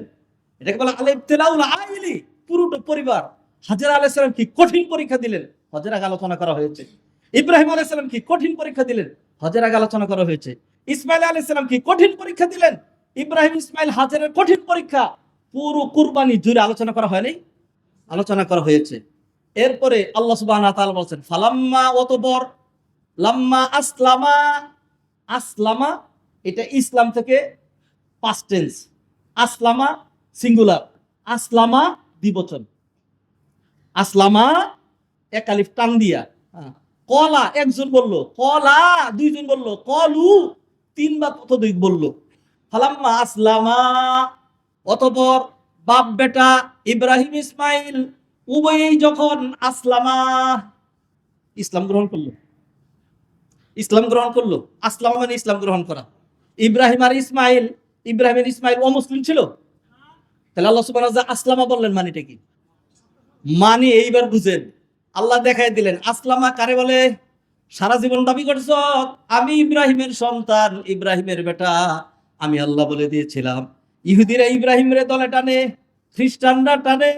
এটাকে বলা আল ইবতিলাউল আইলি, পুরোটা পরিবার। হাজেরা আলাইহিস সালাম কি কঠিন পরীক্ষা দিলেন, হজের আগে আলোচনা করা হয়েছে। ইব্রাহিম আলাইহিস সালাম কি কঠিন পরীক্ষা দিলেন, হজের আগে আলোচনা করা হয়েছে। ইসমাইল আলাইহিস সালাম কি কঠিন পরীক্ষা দিলেন, ইব্রাহিম ইসমাইল হাজেরের কঠিন পরীক্ষা, পুরো কুরবানি জুড়ে আলোচনা করা হয়নি, আলোচনা করা হয়েছে। এরপরে আল্লাহ সুবহানাহু ওয়া তাআলা বলেন ফালাম্মা, অতঃপর, লাম্মা আসলামা, আসলামা এটা ইসলাম থেকে পাস্ট টেন্স, আসলামা সিঙ্গুলার, আসলামা দ্বিবচন, আসলামা এক আলিফ টান দিয়া, কলা একজন বললো, কলা দুইজন বললো, কলু তিনবার ততোধিক বললো। ফালাম্মা আসলামা, অতঃপর বাপ বেটা ইব্রাহিম ইসমাইল উভয়েই যখন আসলামা ইসলাম গ্রহণ করলো, ইসলাম গ্রহণ করলো। আসলামা মানে ইসলাম গ্রহণ করা। ইব্রাহিম আর ইসমাইল, ইব্রাহিমের ইসমাইল অমুসলিম ছিল, তাহলে আল্লাহ সুবহানাহু ওয়া তাআলা আসলামা বললেন মানেটা কি? মানে এইবার বুঝেন, আল্লাহ দেখাই দিলেন আসলামা কারে বলে। সারা জীবন দাবি করছ আমি ইব্রাহিমের সন্তান, ইব্রাহিমের বেটা, আমি আল্লাহ বলে দিয়েছিলাম। ইহুদিরা ইব্রাহিমের দলে টানে, খ্রিস্টানরা টানে,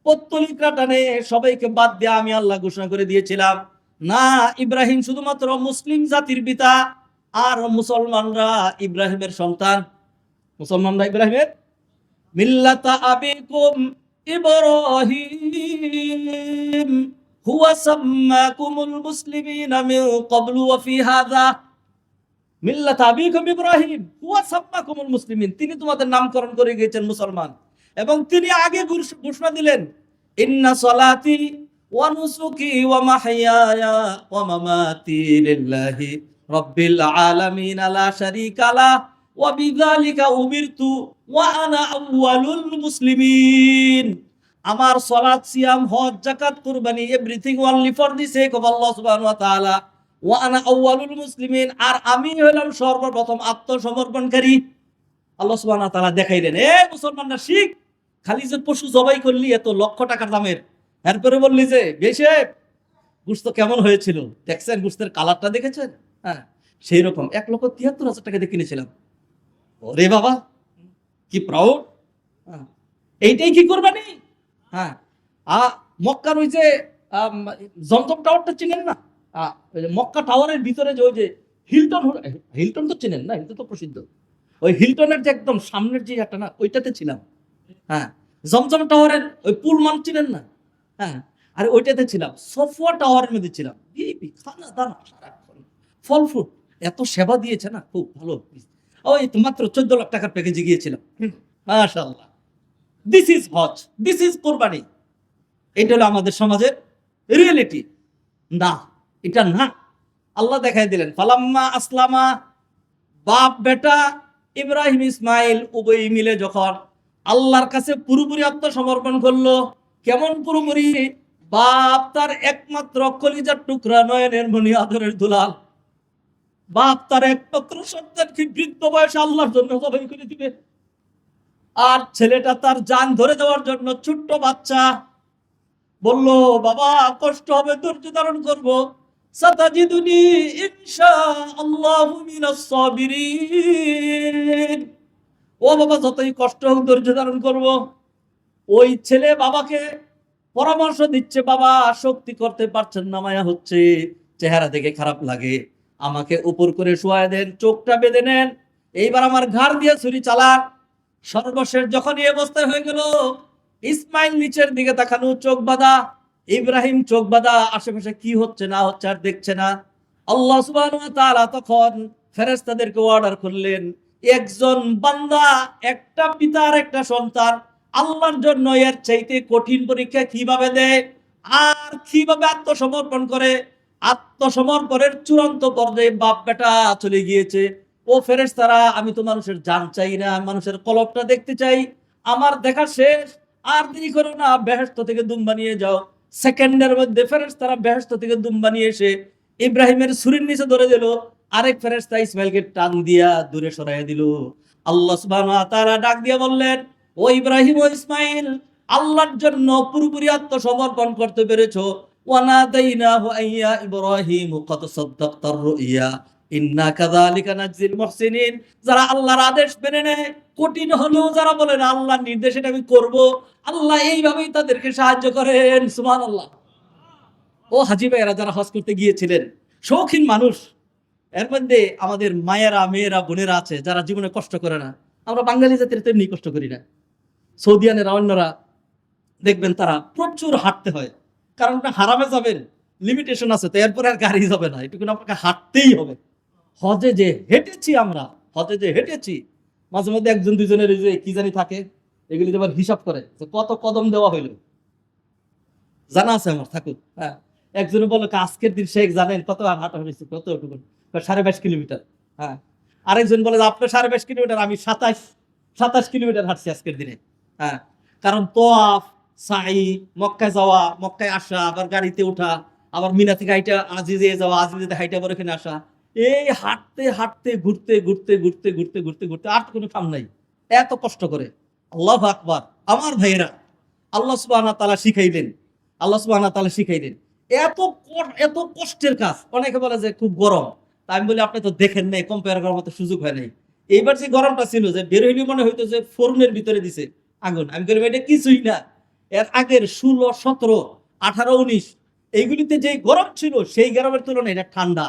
পত্তলিকরা টানে, সবাইকে বাদ দিয়ে আমি আল্লাহ ঘোষণা করে দিয়েছিলাম না, ইব্রাহিম শুধুমাত্র মুসলিম জাতির পিতা, আর মুসলমানরা ইব্রাহিমের সন্তান। মুসলমানরা ইব্রাহিমের মিল্লাতা আবিকুম ইব্রাহিম হুয়া সাম্মাকুমুল মুসলিমিনা মিন ক্বাবলু ওয়া ফি হাযা। মিল্লাতা আবিকুম ইব্রাহিম হুয়া সাম্মাকুমুল মুসলিমিন, তিনি তোমাদের নামকরণ করে গিয়েছেন মুসলমান, এবং তিনি আগে ঘোষণা দিলেন ইন্না সলাতি ওয়া নুসুকি ওয়া মাহইয়ায়া ওয়া মামাতি লিল্লাহি রাব্বিল আলামিন লা শারীকা লাহু ওয়া বিযালিকা উমিরতু ওয়া আনা আউয়ালুল মুসলিমিন। আমার সালাত, সিয়াম, হজ, যাকাত, কুরবানি, everything only for the sake of Allah সুবহানাহু ওয়া তাআলা ওয়া আনা আউয়ালুল মুসলিমিন, আর আমি হলাম সর্বপ্রথম আত্মসমর্পণকারী। আল্লাহ সুবহানাহু ওয়া তাআলা দেখাইলেন, এ মুসলমানরা শিখ, খালি যে পশু জবাই করলি এত লক্ষ টাকার দামের, এরপরে বললি যে বেশে গোশত কেমন হয়েছিল, দেখছেন গোশতের কালারটা দেখেছেন, হ্যাঁ সেই রকম 1,73,000 টাকা দিয়ে কিনেছিলাম। ওরে বাবা কি প্রাউড, এইটাই কি কুরবানি? হ্যাঁ, মক্কার ওই যে জমজম টাওয়ারটা চিনেন না, মক্কা টাওয়ারের ভিতরে যে ওই যে হিলটন, হিলটন তো চিনেন না, হিলটন তো প্রসিদ্ধ, ওই হিলটনের যে একদম সামনের যে একটা না, ওইটাতে ছিলাম। হ্যাঁ, জমজম টাওয়ারের ওই পুলমান চিনেন না, হ্যাঁ, আর ওইটাতে ছিলাম। সফওয়া টাওয়ারের মধ্যে ছিলাম, খানা দানা সারাক্ষণ, ফল ফ্রুট, এত সেবা দিয়েছে না, খুব ভালো। ওই মাত্র 14 লাখ টাকার প্যাকেজে গিয়েছিলাম, মাশাআল্লাহ। This is Hajj, this is qurbani. এটা হলো আমাদের সমাজের রিয়েলিটি। না, এটা না। আল্লাহ দেখাই দিলেন, ফালাম্মা আসলামা, বাপ বেটা ইব্রাহিম ইসমাইল উভয় মিলে যখন আল্লাহর কাছে পুরোপুরি আত্মসমর্পণ করলো। কেমন পুরোপুরি? বাপ তার একমাত্র কলিজার টুকরা, নয়নের মণি, আদরের দুলাল, বাপ তার একমাত্র সন্তানকে বৃদ্ধ বয়সে আল্লাহর জন্য জবাই করে দিবে। আর ছেলেটা তার জান ধরে দেওয়ার জন্য ছোট্ট বাচ্চা বলল, বাবা কষ্ট হবে, ধৈর্য ধারণ করবো, সাতাজিদুনি ইনশাআল্লাহু মিনাস সাবিরিন। ও বাবা, যতই কষ্ট হোক ধৈর্য ধারণ করবো। ওই ছেলে বাবাকে পরামর্শ দিচ্ছে, বাবা শক্তি করতে পারছেন না, মায়া হচ্ছে, চেহারা দেখে খারাপ লাগে, আমাকে উপর করে শোয়ায় দেন, চোখটা বেঁধে নেন, এইবার আমার ঘাড় দিয়ে ছুরি চালান। সর্বশেষ যখন এই অবস্থায় হয়ে গেল, ইসমাইল নিচের দিকে তাকানো, চোখ বাঁধা, ইব্রাহিম চোখ বাঁধা, আশেপাশে কি হচ্ছে না হচ্ছে আর দেখছে না। আল্লাহ সুবহানাহু ওয়া তাআলা তখন ফেরেশতাদেরকে অর্ডার করলেন, একজন বান্দা, একটা পিতার একটা সন্তান আল্লাহর জন্য এর চাইতে কঠিন পরীক্ষা কিভাবে দেয় আর কিভাবে আত্মসমর্পণ করে। আত্মসমর্পণের চূড়ান্ত পর্যায়ে বাপ বেটা চলে গিয়েছে। ও ফেরেশতারা, আমি তো মানুষের জান চাই না, মানুষের কলবটা দেখতে চাই, আমার দেখা শেষ, আর দেরি করো না, বেহেশত থেকে দুম্বা নিয়ে যাও। সেকেন্ডের মধ্যে ফেরেশতারা বেহেশত থেকে দুম্বা নিয়ে এসে ইব্রাহিমের ছুরির নিচে ধরে দিল। আরেক ফেরেশতা ইসমাইলকে টান দিয়া দূরে সরাইয়া দিল। আল্লাহ সুবহানাহু ওয়া তাআলা ডাক দিয়ে বললেন, ও ইব্রাহিম ও ইসমাইল, আল্লাহর জন্য পুরোপুরি আত্মসমর্পণ করতে পেরেছো। ওয়ানাদাইনাহু আইয়া ইব্রাহিম ক্বাদ সাদ্দাকতার রুইয়া ইন্না কাযালিকা নাজজিল মুহসিনিন। যারা আল্লাহর আদেশ মেনে নেয়, কঠিন হলেও যারা বলে না আল্লাহর নির্দেশ এটা আমি করব, আল্লাহ এইভাবেই তাদেরকে সাহায্য করেন। সুবহানাল্লাহ। ও হাজী ভাইয়েরা, যারা হজ করতে গিয়েছিলেন, শৌখিন মানুষ, এর মধ্যে আমাদের মায়েরা, মেয়েরা, বোনেরা আছে যারা জীবনে কষ্ট করে না। আমরা বাঙালি জাতির তেমনি কষ্ট করি না। সৌদিয়ানেরা, অন্যরা দেখবেন তারা প্রচুর হাঁটতে হয়, কারণ হারামে যাবেন, লিমিটেশন আছে, তো এরপরে আর গাড়ি যাবে না, এটুকু আপনাকে হাঁটতেই হবে। হজে যে হেঁটেছি আমরা, হজে যে হেঁটেছি, মাঝে মধ্যে একজন দুজনের যে কি জানি থাকে, এগুলি আবার হিসাব করে কত কদম দেওয়া হইল, জানা আছে আমার, থাকুক। হ্যাঁ, একজনে বলো আজকের দিন শেখ জানেন কত হাঁটা হয়েছে, কতটুকু, 22.5 কিলোমিটার। হ্যাঁ, আরেকজন বলে আপনার 22.5 কিলোমিটার, আমি 27 কিলোমিটার হাঁটছি আজকের দিনে। হ্যাঁ, কারণ তোয়াফ, সাই, মক্কায় যাওয়া, মক্কায় আসা, আবার গাড়িতে ওঠা, আবার মিনা থেকে হাইটা আজিজে যাওয়া, আজিজে হাইটা আবার এখানে আসা, এই হাঁটতে হাঁটতে ঘুরতে ঘুরতে ঘুরতে ঘুরতে ঘুরতে ঘুরতে আর কোনো কাম নাই, এত কষ্ট করে। আল্লাহু আকবার। আমার ভাইয়েরা, আল্লাহ সুবহানাহু ওয়া তাআলা শিখাইলেন, আল্লাহ সুবহানাহু ওয়া তাআলা শিখাইলেন এত কষ্টের কাজ। অনেকে বলে যে খুব গরম, তা আমি বলি আপনি তো দেখেন নাই, কম্পেয়ার করার মতো সুযোগ হয় নাই। এইবার যে গরমটা ছিল, যে বের হইলে মনে হইতো যে ফোরনের ভিতরে দিছে আগুন। আমি বলি এটা কিছুই না, এর আগের 16, 17, 18, 19 এইগুলিতে যে গরম ছিল, সেই গরমের তুলনায় এটা ঠান্ডা।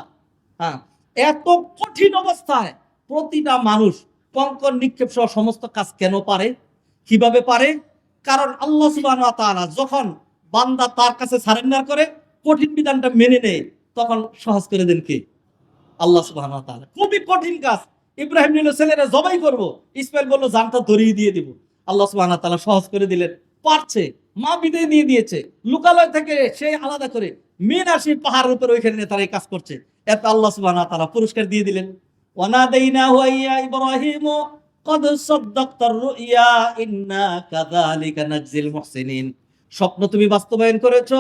হ্যাঁ, এত কঠিন অবস্থায় প্রতিটা মানুষ কঙ্কর নিক্ষেপ সহ সমস্ত কাজ কেন পারে, কিভাবে পারে? কারণ আল্লাহ সুবহানাহু ওয়া তাআলা যখন বান্দা তার কাছে সারেন্ডার করে, কঠিন বিধানটা মেনে নেয়, তখন সহজ করে দেন কে? আল্লাহ সুবহানাহু ওয়া তাআলা। খুবই কঠিন কাজ। ইব্রাহিম নিল ছেলেরা জবাই করব, ইসমাইল বলল জানটা ধরিয়ে দিয়ে দিব, আল্লাহ সুবহানাহু ওয়া তাআলা সহজ করে দিলেন। পারছে, মা বিদায় নিয়ে দিয়েছে, লোকালয় থেকে সেই আলাদা করে মেন আসি পাহাড়ের উপর, ওইখানে তারা এই কাজ করছে, এত আল্লাহ সুবহানাহু ওয়া তাআলা পুরস্কার দিয়ে দিলেন। ওয়ানাদাইনাহু আইয়া ইব্রাহিম ক্বাদ সাদ্দাকতার রুইয়া ইন্না কাযালিকা নাজজিল মুহসিনিন। স্বপ্ন তুমি বাস্তবায়ন করেছো,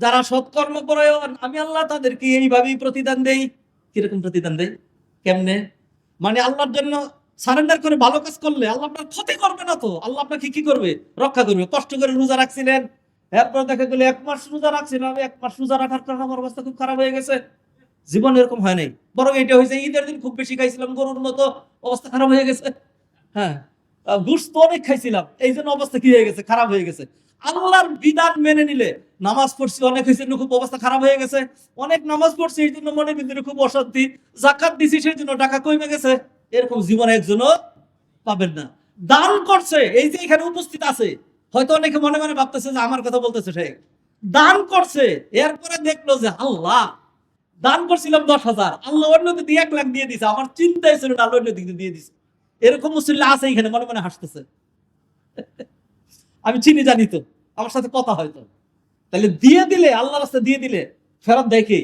যারা সৎকর্ম পরায়ণ, আমি আল্লাহ তাদেরকে এইভাবেই প্রতিদান দেই। কিরকম প্রতিদান দেই? কেমনে? মানে আল্লাহর জন্য সারেন্ডার করে ভালো কাজ করলে আল্লাহ আপনার ক্ষতি করবে না, তো আল্লাহ আপনাকে কি করবে? রক্ষা করবে। কষ্ট করে রোজা রাখছিলেন, এরপর দেখা গেল 1 মাস রোজা রাখছিলাম, 1 মাস রোজা রাখার কারণে আমার অবস্থা খুব খারাপ হয়ে গেছে। জীবন এরকম হয় নাই, বরং এটা হয়েছে ঈদের দিন খুব বেশি খাইছিলাম, গরুর মতো অবস্থা খারাপ হয়ে গেছে। হ্যাঁ, গোশত অনেক খাইছিলাম, এই জন্য অবস্থা কি হয়ে গেছে? খারাপ হয়ে গেছে। আল্লাহর বিধান মেনে নিলে, নামাজ পড়ছি অনেক হয়েছে, খুব অবস্থা খারাপ হয়ে গেছে, অনেক নামাজ পড়ছি এই জন্য মনের ভিতরে খুব অশান্তি, যাকাত দিছি সেই জন্য টাকা কমে গেছে, এরকম জীবনে একজনও পাবেন না। দান করছে, এই যে এখানে উপস্থিত আছে, হয়তো অনেকে মনে মনে ভাবতেছে যে আমার কথা বলতেছে সে, দান করছে, এরপরে দেখলো যে আল্লাহ, দান করছিলাম 10,000, আল্লাহ অন্য দিকে 1 লাখ দিয়ে দিছে, আমার চিন্তাই ছিল না, আল্লাহ অন্য দিকে দিয়ে দিছে। এরকম মুসল্লি আছে এখানে, মনে মনে হাসতেছে। আমি চিনি, জানি তো, আমার সাথে কথা হয়তো। তাহলে দিয়ে দিলে, আল্লাহ রাস্তায় দিয়ে দিলে ফেরত দেয় কে?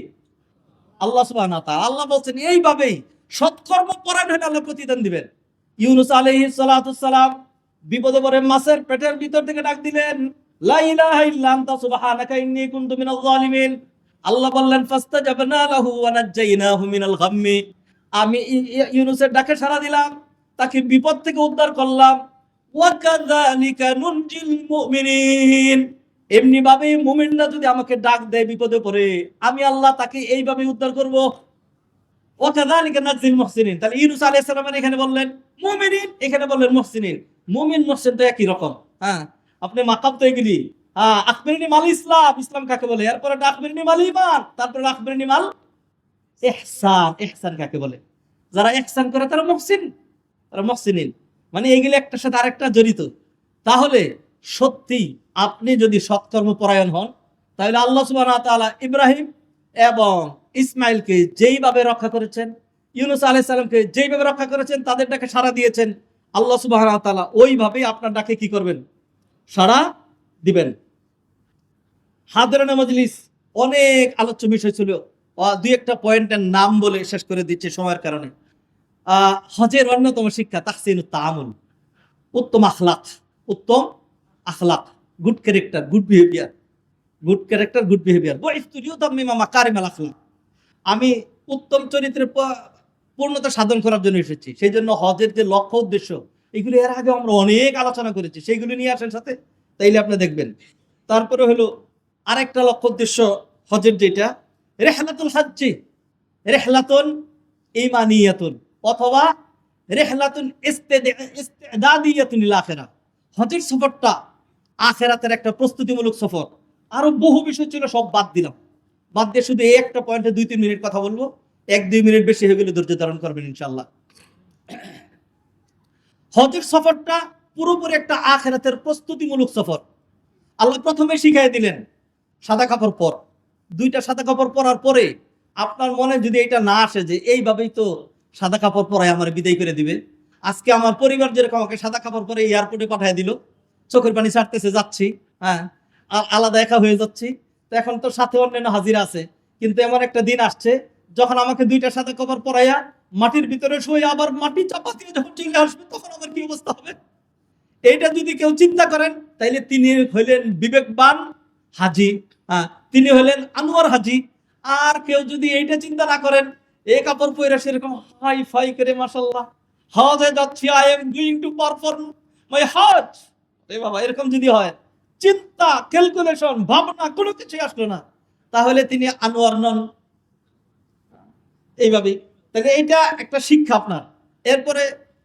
আল্লাহ সুবহানাহু ওয়া তাআলা। আল্লাহ বলছেন এইভাবেই সৎকর্ম পরায়ণ হলে আল্লাহ প্রতিদান দিবেন। ইউনূস আলাইহিস সালাতু সালাম বিপদে পড়ে মাছের পেটের ভিতর থেকে ডাক দিলেন, লা ইলাহা ইল্লা আনতা সুবহানাকা ইন্নী কুনতু মিনাজ জালিমিন। আল্লাহ বললেন ফাস্তাজাবনা লাহু ওয়া নাজ্জাইনাহু মিনাল গাম্মি। আমি ইউনূসের ডাকে সাড়া দিলাম, তাকে বিপদ থেকে উদ্ধার করলাম। ওয়া কাযালিকা নুনজিল মুমিনিন। এমনি ভাবে মুমিনরা যদি আমাকে ডাক দেয় বিপদে পড়ে, আমি আল্লাহ তাকে এইভাবে উদ্ধার করব। ওয়া কাযালিকা নাজিল মুহসিনিন। তাহলে ইউনূস আলাইহিস সালামের এখানে বললেন মুমিনিন, এখানে বললেন মুহসিনিন। মুমিন মুহসিন তো একই রকম। হ্যাঁ, আপনি মাকাম তো এগুলি। আখবিরনি মাল ইসলাম, ইসলাম কাকে বলে? এরপরে আখবিরনি মাল ঈমান, তারপরে আখবিরনি মাল ইহসান। ইহসান কাকে বলে? যারা ইহসান করে তারা মুহসিন, তারা মুহসিনিন। মানে এইগুলি একটার সাথে আরেকটা জড়িত। তাহলে সত্যি আপনি যদি সৎকর্ম পরায়ণ হন, তাহলে আল্লাহ সুবহানাহু ওয়া তাআলা ইব্রাহিম এবং ইসমাইলকে যেইভাবে রক্ষা করেছেন, ইউনূস আলাইহিস সালামকে যেইভাবে রক্ষা করেছেন, তাদের ডাকে সাড়া দিয়েছেন, আল্লাহ সুবহানাহু ওয়া তাআলা ওইভাবেই আপনার ডাকে কি করবেন? সাড়া দিবেন। হাদিরানে মজলিস, অনেক আলোচ্য বিষয় ছিল। দুই একটা পয়েন্টের নাম বলে শেষ করে দিচ্ছে সময়ের কারণে। হজের অন্যতম শিক্ষা তাহসিনুত তাআমুল, উত্তম আখলাক। উত্তম আখলাক, good character, good behaviour. Good character, good behaviour. বুইসতু লিউতাম্মিমা মাকারিমাল আখলাক। আমি উত্তম চরিত্রের পূর্ণতা সাধন করার জন্য এসেছি। সেই জন্য হজের যে লক্ষ্য উদ্দেশ্য, এগুলো এর আগে আমরা অনেক আলোচনা করেছি, সেইগুলো নিয়ে আসেন সাথে, তাইলে আপনি দেখবেন। তারপরে হলো আরেকটা লক্ষ্য উদ্দেশ্য হজের, যেটা রেহলাতুল হাজ্জি, রেহলাতুন ঈমানিয়াতুন অথবা রেহলাতুন ইস্তিদাদিয়াতুন লিল আখিরাহ। হজের সফরটা আখিরাতের একটা প্রস্তুতিমূলক সফর। আরো বহু বিষয় ছিল, সব বাদ দিলাম। বাদ দিয়ে শুধু এই একটা পয়েন্টে 2-3 মিনিট কথা বলবো। 1-2 মিনিট বেশি হয়ে গেলে ধৈর্য ধারণ করবেন ইনশাআল্লাহ। হজের সফরটা পুরোপুরি একটা আখিরাতের প্রস্তুতিমূলক সফর। আল্লাহ প্রথমে শিখাই দিলেন সাদা কাপড় পর। 2টা সাদা কাপড় পরার পরে আপনার মনে যদি এটা না আসে যে এইভাবেই তো সাদা কাপড় পরায় আমার বিদায় করে দিবে। আজকে আমার পরিবার যেরকম আমাকে সাদা কাপড় পরে এয়ারপোর্টে পাঠিয়ে দিল, চোখের পানি ছাড়তেছে, যাচ্ছি, হ্যাঁ, আলাদা একা হয়ে যাচ্ছি। তো এখন তো সাথে অন্যান্য হাজিরা আছে, কিন্তু এমন একটা দিন আসছে যখন আমাকে 2টা সাদা কাপড় পরাইয়া মাটির ভিতরে শুয়ে আবার মাটি চাপা দিয়ে যখন চলে আসবে, তখন আমার কি অবস্থা হবে? এইটা যদি কেউ চিন্তা করেন, তাইলে তিনি হইলেন বিবেকবান হাজি, তিনি হইলেন আনোয়ার হাজি। আর কেউ যদি এইটা চিন্তা না করেন, এই কাপড় পরে সেরকম হাই ফাই করে মাশাআল্লাহ হজে যাচ্ছি, I am going to perform my হজ, এ বাবা, এরকম যদি হয়, চিন্তা, ক্যালকুলেশন, ভাবনা কোনো কিছুই আসলো না, তাহলে তিনি আনোয়ার নন। এইভাবেই তাহলে এইটা একটা শিক্ষা আপনার। এরপরে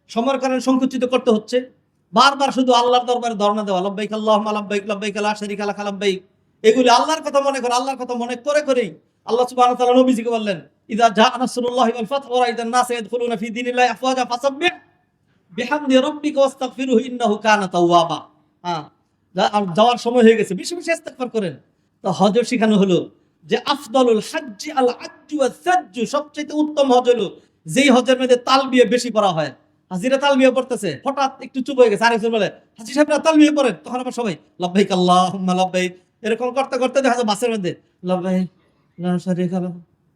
সময়ের কারণে সংকুচিত করতে হচ্ছে। বারবার শুধু আল্লাহর দরবারে ধর্ণা দেওয়া, লব্বাইক আল্লাহুম্মা লব্বাইক, লব্বাইক লা শারীকা লাক লব্বাইক, এগুলি আল্লাহর কথা মনে করে, আল্লাহর কথা মনে করে করেই আল্লাহ সুবহানাহু ওয়া তাআলা নবীজিকে বললেন, ইযা জাআ নাসরুল্লাহি ওয়াল ফাতহু ওয়া রাআইতান নাসা ইয়াদখুলুনা ফি দীনিল্লাহি আফওয়াজা ফাসাব্বিহ বিহামদি রাব্বিকা ওয়াস্তাগফিরহু ইন্নাহু কানা তাওয়াবা। যাওয়ার সময় হয়ে গেছে, বেশি বেশি ইস্তেগফার করেন। তো হজও শেখানো হলো যে আফদালুল হাজ্জি আল আজ্জু ওয়াস সাজ্জু, সবচেয়ে উত্তম হজ হলো যেই হজের মধ্যে তালবিয়া বেশি পড়া হয়। হাজিরা তালবিয়া পড়তেছে, হঠাৎ একটু চুপ হয়ে গেছে, আরেকজন বলে হাজি সাহেবরা তালবিয়া পড়েন, তখন আবার সবাই লব্বাইক আল্লাহুম্মা লব্বাইক, এরকম করতে করতে দেখা যায় বাসের মধ্যে লব্বাইক লা শারীকা লাক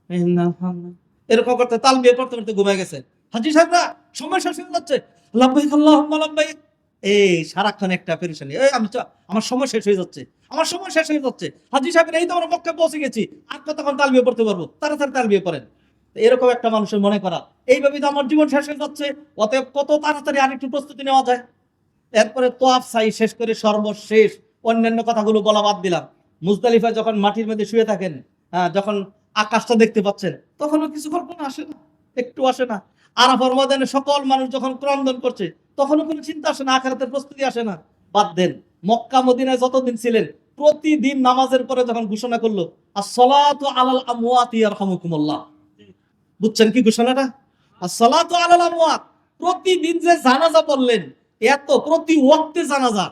ইন্নাল হামদ, এরকম করতে তালবিয়া পড়তে পড়তে ঘুমিয়ে গেছে। হাজি সাহেবরা সময় শেষ হয়ে যাচ্ছে, লব্বাইক আল্লাহুম্মা লব্বাইক, এই সারাক্ষণ একটা পেরেশানি, এই আমি তো আমার সময় শেষ হয়ে যাচ্ছে, আমার সময় শেষ হয়ে যাচ্ছে, হাজি সাহেবের এই তো আমরা মক্কা পৌঁছে গেছি, আর কতক্ষণ তালবিয়া পড়তে পারবো, তাড়াতাড়ি তালবিয়া পড়েন। এরকম একটা মানুষের মনে করা, এইভাবে তো আমার জীবন শেষ হয়ে যাচ্ছে, অতএব কত তাড়াতাড়ি আরেকটু প্রস্তুতি নেওয়া যায়। এরপরে তোয়াফ সাই শেষ করে সর্বশেষ অন্যান্য কথাগুলো বলা বাদ দিলাম। মুজদালিফায় যখন মাটির মধ্যে শুয়ে থাকেন, যখন আকাশটা দেখতে পাচ্ছেন, তখনও কিছু কল্পনা আসে না, একটু আসে না। আরাফার ময়দানে সকল মানুষ যখন ক্রন্দন করছে, তখনও কোনো চিন্তা আসে না, আখিরাতের প্রস্তুতি আসে না। বাদ দেন, মক্কা মদিনায় যতদিন ছিলেন, প্রতিদিন নামাজের পরে যখন ঘোষণা করলো আসসালাতু আলাল আমওয়াতি ইয়ারহামুকুমুল্লাহ, বুঝছেন কি ঘোষণাটা? আসসালাতু আলাল আমওয়াত, প্রতিদিন যে জানাজা পড়লেন, এত প্রতি ওয়াক্তে জানাজা।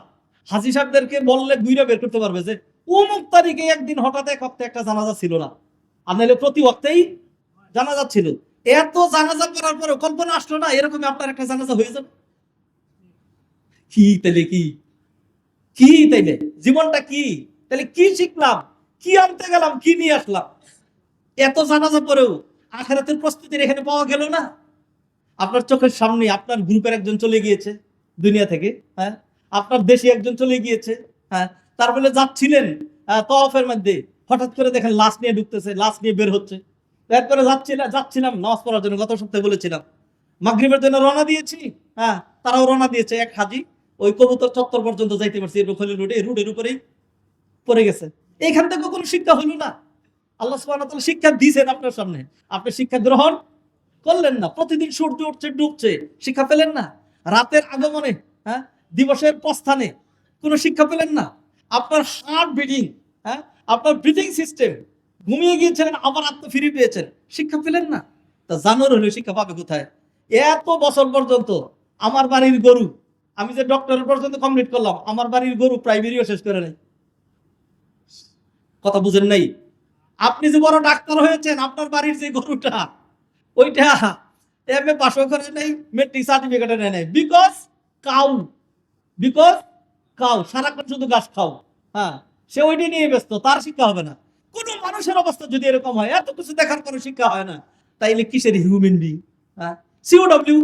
হাজী সাহেবদেরকে বললে দুইটা বের করতে পারবে যে অমুক তারিখে একদিন হঠাৎ এক ওয়াক্তে একটা জানাজা ছিল না, আর নাহলে প্রতি ওয়াক্তেই জানাজা ছিল। এত জানাজা করার পরে কল্পনা আসলো না এরকম আপনার একটা জানাজা হয়ে যাবে? কি তাইলে কি কি তাইলে জীবনটা কি? তাহলে কি শিখলাম, কি আনতে গেলাম, কি নিয়ে আসলাম? এত জানাজা পরেও আখিরাতের প্রস্তুতির এখানে পাওয়া গেল না। আপনার চোখের সামনে আপনার গ্রুপের একজন চলে গিয়েছে দুনিয়া থেকে, হ্যাঁ, আপনার দেশে একজন চলে গিয়েছে, হ্যাঁ, তারপরে যাচ্ছিলেন তওয়াফের মধ্যে, হঠাৎ করে দেখেন লাশ নিয়ে ঢুকতেছে, লাশ নিয়ে বের হচ্ছে। এরপরে যাচ্ছিলাম নামাজ পড়ার জন্য, গত সপ্তাহে বলেছিলাম মাগরিবের জন্য রওনা দিয়েছি, হ্যাঁ, তারাও রওনা দিয়েছে। এক হাজি ওই কবুতর চত্বর পর্যন্ত যাইতে পারছি, রুখলি রোডে, রোডের উপরেই পড়ে গেছে। এইখান থেকে কোনো শিক্ষা হলো না। আল্লাহ সুবহানাহু ওয়া তাআলা শিক্ষা দিয়েছেন আপনার সামনে, আপনি শিক্ষা গ্রহণ করলেন না। প্রতিদিন সূর্য উঠছে ডুবছে, শিক্ষা পেলেন না। রাতের আগমনে, হ্যাঁ, দিবসের প্রস্থানে কোনো শিক্ষা পেলেন না। আপনার হার্ট বিটিং, হ্যাঁ, আপনার ব্রিথিং সিস্টেম, ঘুমিয়ে গিয়েছিলেন আবার আত্ম ফিরে পেয়েছেন, শিক্ষা পেলেন না। তা জানোর হলে শিক্ষা পাবে কোথায়? এত বছর পর্যন্ত আমার বাড়ির গরু, আমি যে ডক্টরের পর্যন্ত কমপ্লিট করলাম, আমার বাড়ির গরু প্রাইমারিও শেষ করে নাই। কথা বুঝেন নাই? আপনি যে বড় ডাক্তার হয়েছেন, আপনার বাড়ির যে গরুটা, ওইটা এমএ পাশও করে নাই, মেট্রিক সার্টিফিকেটে নেয় নাই। কাউ বিকজ কাউ সারাক্ষণ শুধু ঘাস খাও, হ্যাঁ, সে ওইটা নিয়ে ব্যস্ত, তার শিক্ষা হবে না। কোন মানুষের অবস্থা যদি এরকম হয়, এত কিছু দেখার পরে শিক্ষা হয় না, তাইলে কিসের হিউম্যান বিং? হ্যাঁ, সিওডব্লিউ,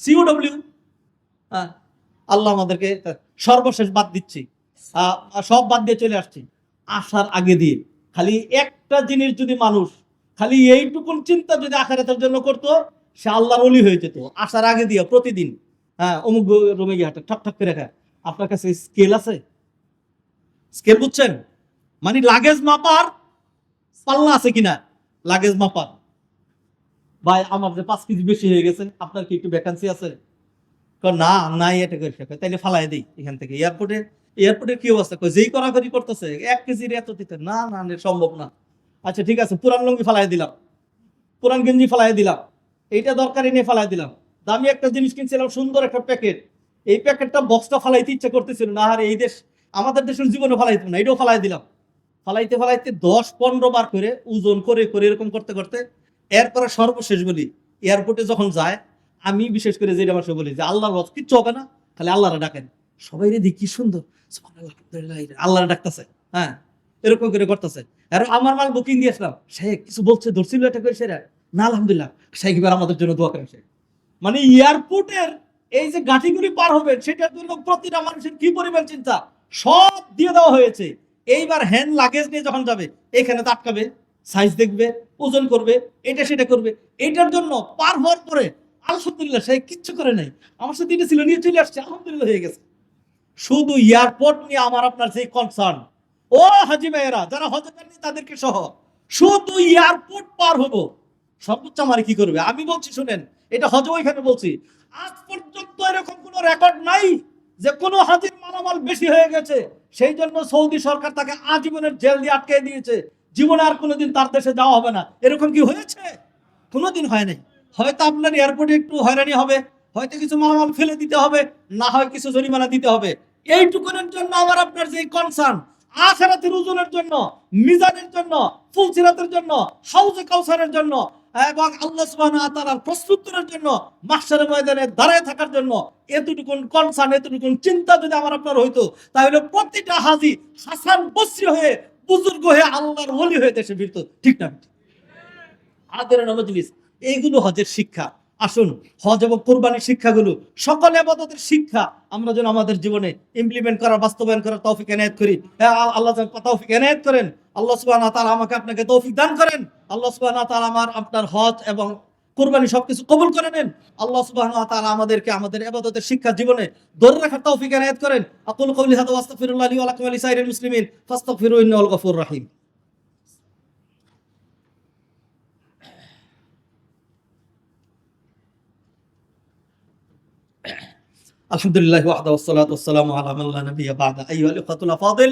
সিওডব্লিউ। হ্যাঁ, আল্লাহ আমাদেরকে সর্বশেষ বাদ দিচ্ছি, সব বাদ দিয়ে চলে আসছি। আসার আগে দিয়ে খালি একটা জিনিস যদি মানুষ খালি এইটুকুন চিন্তা যদি আখিরাতের জন্য করতো, সে আল্লাহর ওলি হয়ে যেত। আসার আগে দিয়ে প্রতিদিন, হ্যাঁ, অমুক রুমে গিয়ে হাঁটে ঠক ঠক করে খায়। আপনার কাছে স্কেল আছে? স্কেল বুঝছেন? মানে লাগেজ মাপার পাল্লা আছে কিনা? লাগেজ মাপার, ভাই আমার যে 5 কেজি বেশি হয়ে গেছে, আপনার কি একটু ভ্যাকান্সি আছে? না, নাই, এটা করে শেখা, তাইলে ফালাই দিই এখান থেকে। এয়ারপোর্টের কি অবস্থা? যেই করাকরি করতেছে 1 কেজির এত দিতে, না না সম্ভব না। আচ্ছা ঠিক আছে, পুরান লুঙ্গি ফালাই দিলাম, পুরান গেঞ্জি ফালাই দিলাম, এইটা দরকারি নিয়ে ফালাই দিলাম। দামি একটা জিনিস কিনছিলাম, সুন্দর একটা প্যাকেট, এই প্যাকেটটা বক্সটা ফালাইতে ইচ্ছা করতেছিল না, আর এই দেশ আমাদের দেশের জীবনে ফালাইতো না, এটাও ফালাই দিলাম। ফালাইতে ফালাইতে 10-15 বার করে ওজন করে করে এরকম করতে করতে এরপরে সর্বশেষ বলি, এয়ারপোর্টে যখন যায়, আমি বিশেষ করে যেটা মানুষ বলি যে আল্লাহর রস কিচ্ছু হবে না, খালি আল্লাহরা ডাকেন। সবাই রে দেখি সুন্দর আল্লাহরা ডাকতেছে, হ্যাঁ, এরকম করে করতেছে। আর আমার মাল বুকিং দিয়েছিলাম, সে কিছু বলছে, ধরছিল এটা করে সেরা, না আলহামদুলিল্লাহ, সেই এবার আমাদের জন্য দোয়া করেন। সে মানে এয়ারপোর্টের এই যে গাঠিগুলি পার হবে, সেটার জন্য প্রতিটা মানুষের কি পরিমাণ চিন্তা, সব দিয়ে দেওয়া হয়েছে। এইবার হ্যান্ড লাগেজ নিয়ে যখন যাবে, এখানে আটকাবে, সাইজ দেখবে, ওজন করবে, এটা সেটা করবে। এটার জন্য পার হওয়ার পরে আলহামদুলিল্লাহ সে কিচ্ছু করে নাই, আমার সাথে এটা ছিল, নিয়ে চলে আসছে, আলহামদুলিল্লাহ হয়ে গেছে। শুধু এয়ারপোর্ট নিয়ে আমার আপনার যে কনসার্ন, ও হাজি ভাইয়েরা যারা হজে যাননি তাদেরকে সহ, শুধু এয়ারপোর্ট পার হবো, সর্বোচ্চ আমার কি করবে? আমি বলছি শুনেন, এটা হজ ওইখানে বলছি, আজ পর্যন্ত এরকম কোন রেকর্ড নাই যে কোন হাজির মালামাল বেশি হয়ে গেছে, সেই জন্য সৌদি সরকার তাকে আজীবনের জেল দিয়ে আটকে দিয়েছে, জীবনে আর কোনোদিন তার দেশে যাওয়া হবে না। এরকম কি হয়েছে? কোনোদিন হয় নাই। হয়তো আপনার এয়ারপোর্টে একটু হয়রানি হবে, হয়তো কিছু মালামাল ফেলে দিতে হবে, না হয় কিছু জরিমানা দিতে হবে। এইটুকুনের জন্য আমার আপনার যে কনসার্ন, আখিরাতের ওজনের জন্য, মিজানের জন্য, ফুলসিরাতের জন্য, হাউজে কাউসারের জন্য, এবং আল্লাহ সুবহানাহু ওয়া তাআলার প্রস্তুতের জন্য, মাহশারের ময়দানে দাঁড়ায় থাকার জন্য এতটুকুন কনসার্ন, এতটুকুন চিন্তা যদি আমার আপনার হইতো, তাহলে প্রতিটা হাজি হাসান বসরি হয়ে, বুজুর্গ হয়ে, আল্লাহর ওলি হয়ে দেশে ফিরত। ঠিক না? আদরের মজলিস, এইগুলো হজের শিক্ষা। আসুন হজ এবং কুরবানির শিক্ষাগুলো, সকল ইবাদতের শিক্ষা আমরা যেন আমাদের জীবনে ইমপ্লিমেন্ট করার, বাস্তবায়ন করার তৌফিক এনায়েত করি। আল্লাহ যেন তৌফিক এনায়েত করেন। আল্লাহ সুবহানাহু ওয়া তাআলা আমাকে আপনাকে তৌফিক দান করেন। আল্লাহ সুবহানাহু ওয়া তাআলা আমার আপনার হজ এবং কুরবানি সবকিছু কবুল করে নেন। আল্লাহ সুবহানাহু ওয়া তাআলা আমাদেরকে আমাদের ইবাদতের শিক্ষা জীবনে ধরে রাখার তৌফিক এনায়েত করেন। আকুলু কওলি হাযা ওয়া আস্তাগফিরুল্লাহ লি ওয়া লাকুম ওয়া লিসাইরিল মুসলিমিন ফাস্তাগফিরু ইন্নাহুল গফুরুর রহিম। আলহামদুলিল্লাহ ওয়াহদাহু ওয়াসসালাতু ওয়াসসালামু আলা মান লা নাবিয়্যা বা'দা। আইয়ুহাল ইখওয়াতুল আফাদিল,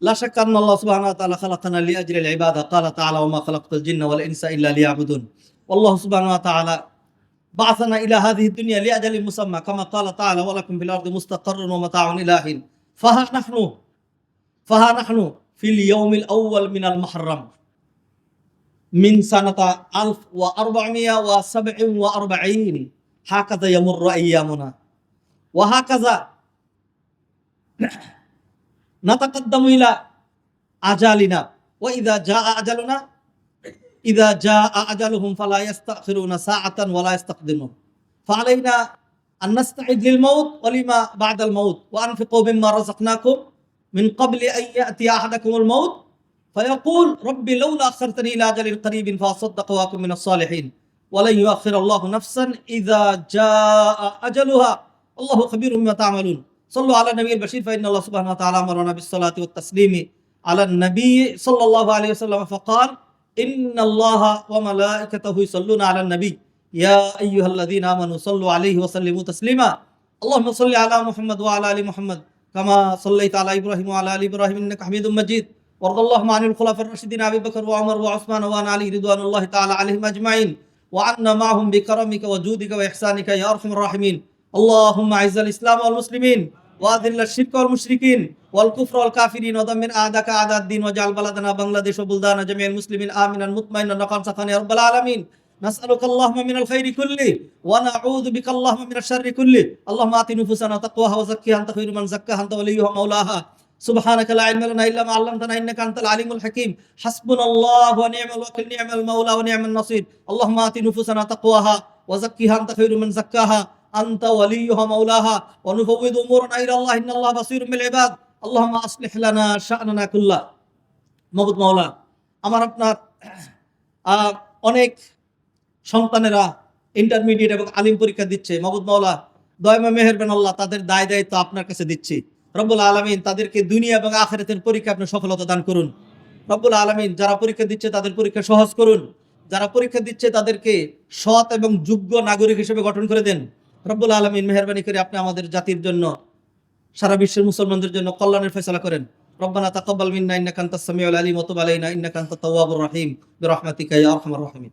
লা শাক্কা আন্না আল্লাহ সুবহানাহু ওয়া তাআলা খালাকানা লিআজলিল ইবাদা। ক্বালা তাআলা ওয়া মা খালাকতুল জিন্না ওয়াল ইনসা ইল্লা লিয়াবুদুন। আল্লাহু সুবহানাহু ওয়া তাআলা বা'আসানা ইলা হাযিহিদ দুনিয়া লিআজালিন মুসাম্মা, কামা ক্বালা তাআলা ওয়া লাকুম ফিল আরদি মুস্তাকাররুন ওয়া মাতাউন ইলা হিন। ফাহা নাহনু ফিল ইয়াউমিল আউওয়াল মিনাল মুহররম মিন সানাতা 1447 হাকাযা ইয়ামুররু আইয়ামুনা ওয়া হাকাযা নাতাকাদ্দামু ইলা আজালিনা ওয়া ইযা জাআ আজালুনা ইযা জাআ আজালুহুম ফালা ইস্তাখিরুনা সাআতান ওয়া লা ইস্তাকদিমুন ফাআলাইনা আন নাস্তাঈদ লিল মাউত ওয়া লিমা বা'দাল মাউত ওয়া আনফিকু মিম্মা রাযাকনাকুম মিন ক্বাবলি আন ইয়াতিয়া আহাদাকুমুল মাউত ফায়াকুল রাব্বি লাউলা আখখারতানি ইলা আজালিন করিবিন ফাসাদ্দাqa ওয়া আকুন মিনাস সালিহিন ওয়া লা ইউআখিরুল্লাহু নাফসান ইযা জাআ আজালুহা আল্লাহু খাবীরুম বিমা তা'মালুন সাল্লু আলা নবিয়িল বাশীর ফাইন্না আল্লাহ সুবহানাহু ওয়া তাআলা আমারানা বিস-সালাতি ওয়াত-তাসলিমি আলা নবী সাল্লাল্লাহু আলাইহি ওয়াসাল্লাম ফাকাল ইন্নাল্লাহা ওয়া মালাইকাতাহু ইউসাল্লুনা আলান নবী ইয়া আইয়ুহাল্লাযীনা আমানু সাল্লু আলাইহি ওয়া সাল্লিমু তাসলিমা আল্লাহুম্মা সাল্লি আলা মুহাম্মাদ ওয়া আলা আলি মুহাম্মাদ কামা সাল্লাইতা আলা ইব্রাহিম ওয়া আলা আলি ইব্রাহিম ইন্নাকা হামিদুম মাজিদ ওয়ারদাল্লাহু আনিল খুলাফার রাশিদিন আবী বকর ওয়া ওমর ওয়া উসমান ওয়া আন আলী রিদওয়ানুল্লাহি তাআলা আলাইহিম আজমাইন ওয়া আন্না মা'হুম বিকারামিকা ওয়া জুদিকা ওয়া ইহসানিকা ইয়া আরহামার রাহিমিন আল্লাহুম্মা আইজ্জিল ইসলাম ওয়াল মুসলিমিন وأذل الشرك والمشركين والكفر والكافرين ودمر أعداءك أعداء الدين واجعل بلدنا بنغلاديش وبلدان جميع المسلمين آمنا مطمئنا رخاء سخاء يا رب العالمين نسألك اللهم من الخير كله ونعوذ بك اللهم من الشر كله اللهم آت نفوسنا تقواها وزكها أنت خير من زكاها أنت وليها مولاها سبحانك لا علم لنا إلا ما علمتنا إنك أنت العليم الحكيم حسبنا الله ونعم الوكيل نعم المولى ونعم النصير اللهم آت نفوسنا تقواها وزكها أنت خير من زكاها أنت وليها مولاها ونفوض أمورنا إلى الله إن الله بصير بالعباد اللهم أصلح لنا شأننا كله মাবুদ মাওলা আমার আপনার অনেক সন্তানেরা ইন্টারমিডিয়েট এবং আলিম পরীক্ষা দিচ্ছে মাবুদ মাওলা দয়াময় মেহেরবান আল্লাহ তাদের দায় দায়িত্ব আপনার কাছে দিচ্ছি রব্বুল আলামিন তাদেরকে দুনিয়া এবং আখিরাতের পরীক্ষা আপনি সফলতা দান করুন রব্বুল আলামিন যারা পরীক্ষা দিচ্ছে তাদের পরীক্ষা সহজ করুন যারা পরীক্ষা দিচ্ছে তাদেরকে সৎ এবং যোগ্য নাগরিক হিসেবে গঠন করে দেন রব্বুল আলামিন মেহেরবানি করে আপনি আমাদের জাতির জন্য সারা বিশ্বের মুসলমানদের জন্য কল্যাণের ফয়সালা করেন রব্বানা তাকাব্বাল মিন্না ইন্নাকা আনতাস সামিউল আলিম ওয়া তুব আলাইনা ইন্নাকা আনতাত তাওয়াবুর রহিম বিরহমাতিকা ইয়া আরহামার রাহিমিন